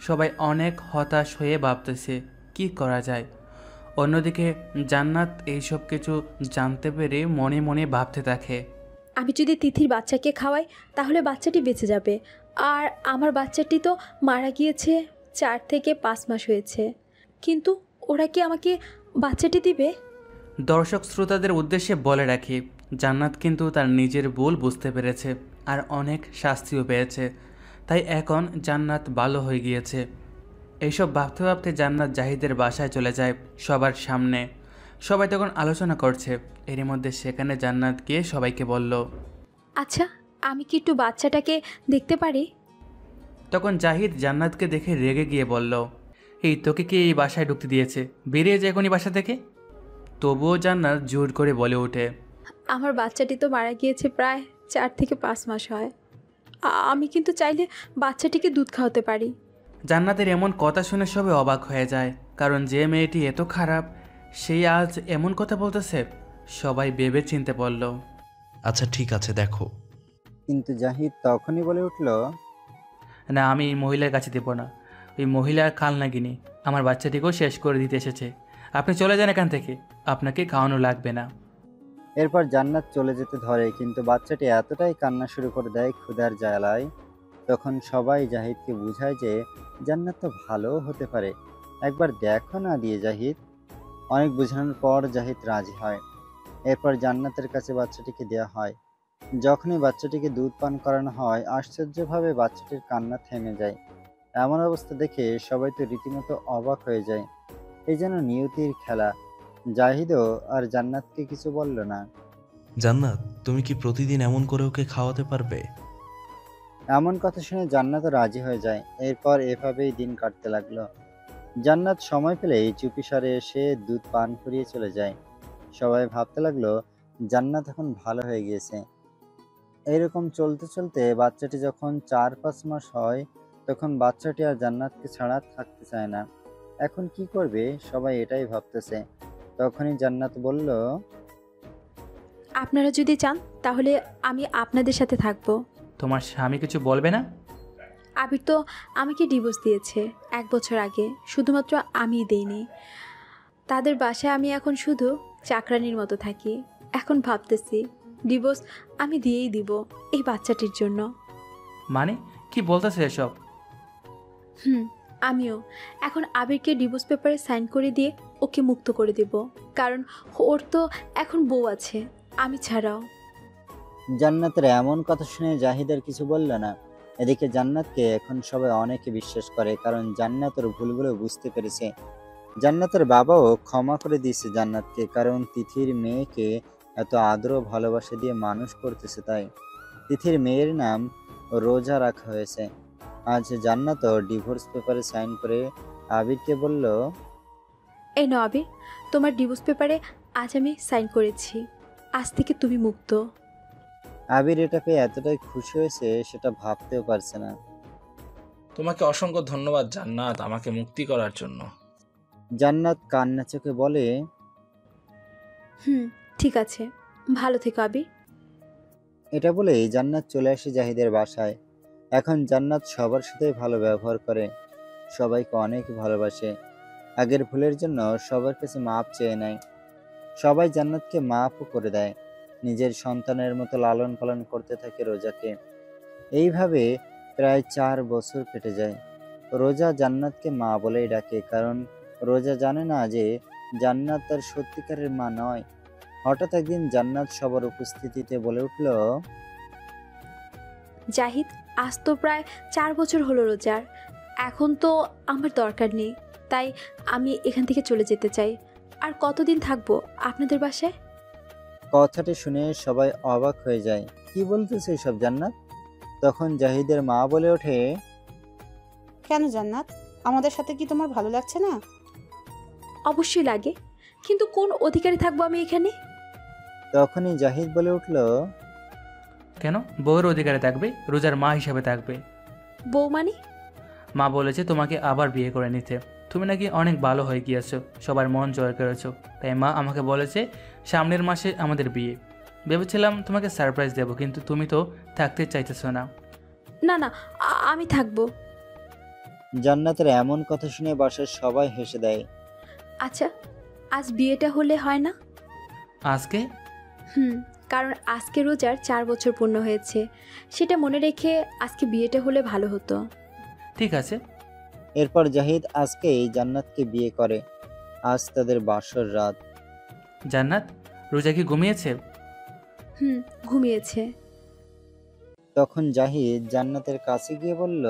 S9: সবাই অনেক হতাশ হয়ে ভাবতেছে কি করা যায়। অন্যদিকে জান্নাত এইসব কিছু জানতে পেরে মনে মনে ভাবতে থাকে,
S3: আমি যদি তিথির বাচ্চাকে খাওয়াই তাহলে বাচ্চাটি বেঁচে যাবে। আর আমার বাচ্চাটি তো মারা গিয়েছে, 4 থেকে 5 মাস হয়েছে। কিন্তু ওরা কি আমাকে বাচ্চাটি দিবে?
S9: দর্শক শ্রোতাদের উদ্দেশ্যে বলে রাখি, জান্নাত কিন্তু তার নিজের ভুল বুঝতে পেরেছে আর অনেক শাস্তিও পেয়েছে। তাই এখন জান্নাত ভালো হয়ে গিয়েছে। এইসব ভাবতে ভাবতে জান্নাত জাহিদের বাসায় চলে যায় সবার সামনে। সবাই তখন আলোচনা করছে। এর মধ্যে সেখানে জান্নাত গিয়ে সবাইকে বলল,
S3: আচ্ছা, আমি কি একটু বাচ্চাটাকে দেখতে পারি?
S9: তখন জাহিদ জান্নাতকে দেখে রেগে গিয়ে বলল, এই তোকে কি এই বাসায় ঢুকতে দিয়েছে? বেরিয়ে যায় এখনই বাসা থেকে। তবুও জান্নাত জোর করে বলে ওঠে,
S3: আমার বাচ্চাটি তো মারা গিয়েছে প্রায় 4 থেকে 5 মাস হয়। আমি কিন্তু চাইলে বাচ্চাটিকে দুধ খাওয়াতে পারি।
S9: জান্নাতের এমন কথা শুনে সবাই অবাক হয়ে যায়, কারণ যে মেয়েটি এত খারাপ সেই আজ এমন কথা বলতেছে। সবাই ভেবে চিনতে বলল,
S5: আচ্ছা ঠিক আছে দেখো।
S1: কিন্তু জাহিদ তখনই বলে উঠল,
S9: না, আমি এই মহিলার কাছে দেব না। ওই মহিলার খালনাগিনী আমার বাচ্চাটিকেও শেষ করে দিতে এসেছে। আপনি চলে যান এখান থেকে, আপনাকে খাওয়ানো লাগবে না।
S1: এরপর জান্নাত চলে যেতে ধরে, কিন্তু বাচ্চাটি এতটাই কান্না শুরু করে দেয় ক্ষুধার জ্বালায়। তখন সবাই জাহিদকে বুঝায় যে জান্নাত তো ভালোও হতে পারে, একবার দেখো না দিয়ে জাহিদ। অনেক বোঝানোর পর জাহিদ রাজি হয়। এরপর জান্নাতের কাছে বাচ্চাটিকে দেওয়া হয়। যখনই বাচ্চাটিকে দুধ পান করানো হয়, আশ্চর্যভাবে বাচ্চাটির কান্না থেমে যায়। এমন অবস্থা দেখে সবাই তো রীতিমতো অবাক হয়ে যায়। এই যেন নিয়তির খেলা। জাহিদও আর জান্নাতকে কিছু বলল না।
S5: জান্নাত, তুমি কি প্রতিদিন এমন করে ওকে খাওয়াতে পারবে?
S1: এমন কথা শুনে জান্নাতও রাজি হয়ে যায়। এরপর এভাবেই দিন কাটতে লাগলো। জান্নাত সময় পেলেই চুপিসারে এসে দুধ পান করিয়ে চলে যায়। সবাই ভাবতে লাগলো জান্নাত এখন ভালো হয়ে গিয়েছে। এরকম চলতে চলতে বাচ্চাটি যখন 4-5 মাস হয়, তখন বাচ্চাটি আর জান্নাতকে ছাড়া থাকতে চায় না। এখন কি করবে সবাই এটাই ভাবতেছে। তখনই জান্নাত বলল,
S3: আপনারা যদি চান তাহলে আমি আপনাদের সাথে থাকবো।
S9: তোমার স্বামী কিছু বলবে না?
S3: আবির তো আমাকে ডিভোর্স দিয়েছে 1 বছর আগে, শুধুমাত্র আমিই দেইনি। তাদের বাসায় আমি এখন শুধু চাকরানির মতো থাকি। এখন ভাবতেছি ডিভোর্স আমি দিয়েই দিব এই বাচ্চাটির জন্য।
S9: মানে কি বলতেছে এসব?
S3: আমিও এখন আবিরকে ডিভোর্স পেপারে সাইন করে দিয়ে ওকে মুক্ত করে দেব, কারণ ওর তো এখন বউ আছে, আমি ছাড়াও।
S1: জান্নাতের এমন কথা শুনে জাহিদের কিছু বলল না। এদিকে জান্নাতকে এখন সবাই অনেকে বিশ্বাস করে, কারণ জান্নাত ওর ভুলগুলো বুঝতে পেরেছে। জান্নাতের বাবাও ক্ষমা করে দিয়েছে জান্নাতকে, কারণ তিথির মেয়েকে এত আদর ও ভালোবাসা দিয়ে মানুষ করতেছে। তাই তিথির মেয়ের নাম রোজা রাখা হয়েছে। আজ জান্নাতও ডিভোর্স পেপারে সাইন করে আবিরকে বলল,
S3: এই নাও আবির, তোমার ডিভোর্স পেপারে আজ আমি সাইন করেছি, আজ থেকে তুমি মুক্ত।
S1: আবির এটা পেয়ে এতটাই খুশি হয়েছে সেটা ভাবতেও পারছে না।
S2: তোমাকে অসংখ্য ধন্যবাদ জান্নাত, আমাকে মুক্তি করার জন্য।
S1: জান্নাত কান্না চোখে বলে,
S3: ঠিক আছে, ভালো থেকো আবির।
S1: এটা বলেই জান্নাত চলে আসে জাহিদের বাসায়। এখন জান্নাত সবার সাথে ভালো ব্যবহার করে, সবাইকে অনেক ভালোবাসে। আগের ভুলের জন্য সবার কাছে মাপ চেয়ে নেয়। সবাই জান্নাতকে মাফও করে দেয়। নিজের সন্তানের মতো লালন পালন করতে থাকে রোজাকে। এইভাবে প্রায় 4 বছর কেটে যায়। রোজা জান্নাতকে মা বলেই ডাকে, কারণ রোজা জানে না যে জান্নাত তার সত্যিকারের মা নয়। হঠাৎ একদিন জান্নাত সবার উপস্থিতিতে বলে উঠল,
S3: জাহিদ, আজ তো প্রায় 4 বছর হলো রোজার। এখন তো আমার দরকার নেই, তাই আমি এখান থেকে চলে যেতে চাই। আর কতদিন থাকবো আপনাদের বাসায়?
S1: কথাটি শুনে সবাই অবাক হয়ে যায়। কি বলতেছে সব জান্নাত? তখন জাহিদের মা বলে ওঠে,
S12: কেন জান্নাত, আমাদের সাথে কি তোমার ভালো লাগছে না?
S3: অবশ্যই লাগে, কিন্তু কোন অধিকারে থাকবো আমি এখানে?
S1: তখনই জাহিদ বলে উঠল,
S9: কেন বউয়ের অধিকারে থাকবে? রোজার মা হিসাবে থাকবে।
S3: বউ মানে?
S9: মা বলেছে তোমাকে আবার বিয়ে করে নিতে। তুমি নাকি অনেক ভালো হয়ে গিয়েছো, সবার মন জয় করেছো। তাই মা আমাকে বলেছে সামনের মাসে আমাদের বিয়ে। ভেবেছিলাম তোমাকে সারপ্রাইজ দেবো, কিন্তু তুমি তো থাকতে চাইতেছো না।
S3: না না, আমি থাকবো।
S1: জান্নাতের এমন কথা শুনে বাসার সবাই হেসে দেয়।
S3: আচ্ছা, আজ বিয়েটা হলে হয় না?
S9: আজকে?
S3: কারণ আজকে রোজার 4 বছর পূর্ণ হয়েছে, সেটা মনে রেখে আজকে বিয়েটা হলে ভালো হতো।
S9: ঠিক আছে।
S1: এরপর জাহিদ আজকেই জান্নাতকে বিয়ে করে। আজ তাদের বাসর রাত।
S9: জান্নাত, রোজা কি ঘুমিয়েছে?
S3: ঘুমিয়েছে।
S9: তখন জাহিদ জান্নাতের কাছে গিয়ে বলল,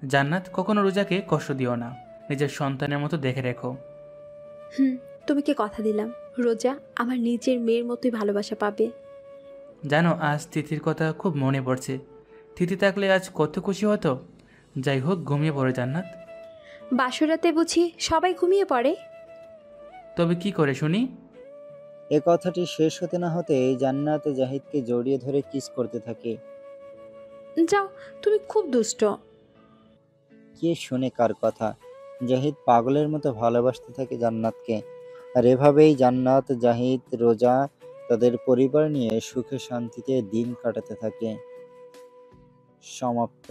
S9: জান্নাত, কখনো রোজাকে কষ্ট দিও না, নিজের সন্তানের মতো দেখে রেখো।
S3: তুমি কি কথা দিলাম রোজা আমার নিজের মেয়ের মতোই ভালোবাসা পাবে।
S9: জানো, আজ তিথির কথা খুব মনে পড়ছে। তিথি থাকলে আজ কত খুশি হতো। যাই হোক, ঘুমিয়ে পড়ে জান্নাত।
S3: বাসরাতে বুঝি সবাই ঘুমিয়ে পড়ে?
S9: তবে কি করে শুনি?
S1: এ কথাটি শেষ হতে না হতে জান্নাত জাহিদকে জড়িয়ে ধরে কিস করতে থাকে।
S3: যাও, তুমি খুব দুষ্ট।
S1: কে শুনে কার কথা? জাহিদ পাগলের মতো ভালোবাসতে থাকে জান্নাতকে। আর এভাবেই জান্নাত, জাহিদ, রোজা তাদের পরিবার নিয়ে সুখে শান্তিতে দিন কাটাতে থাকে। সমাপ্ত।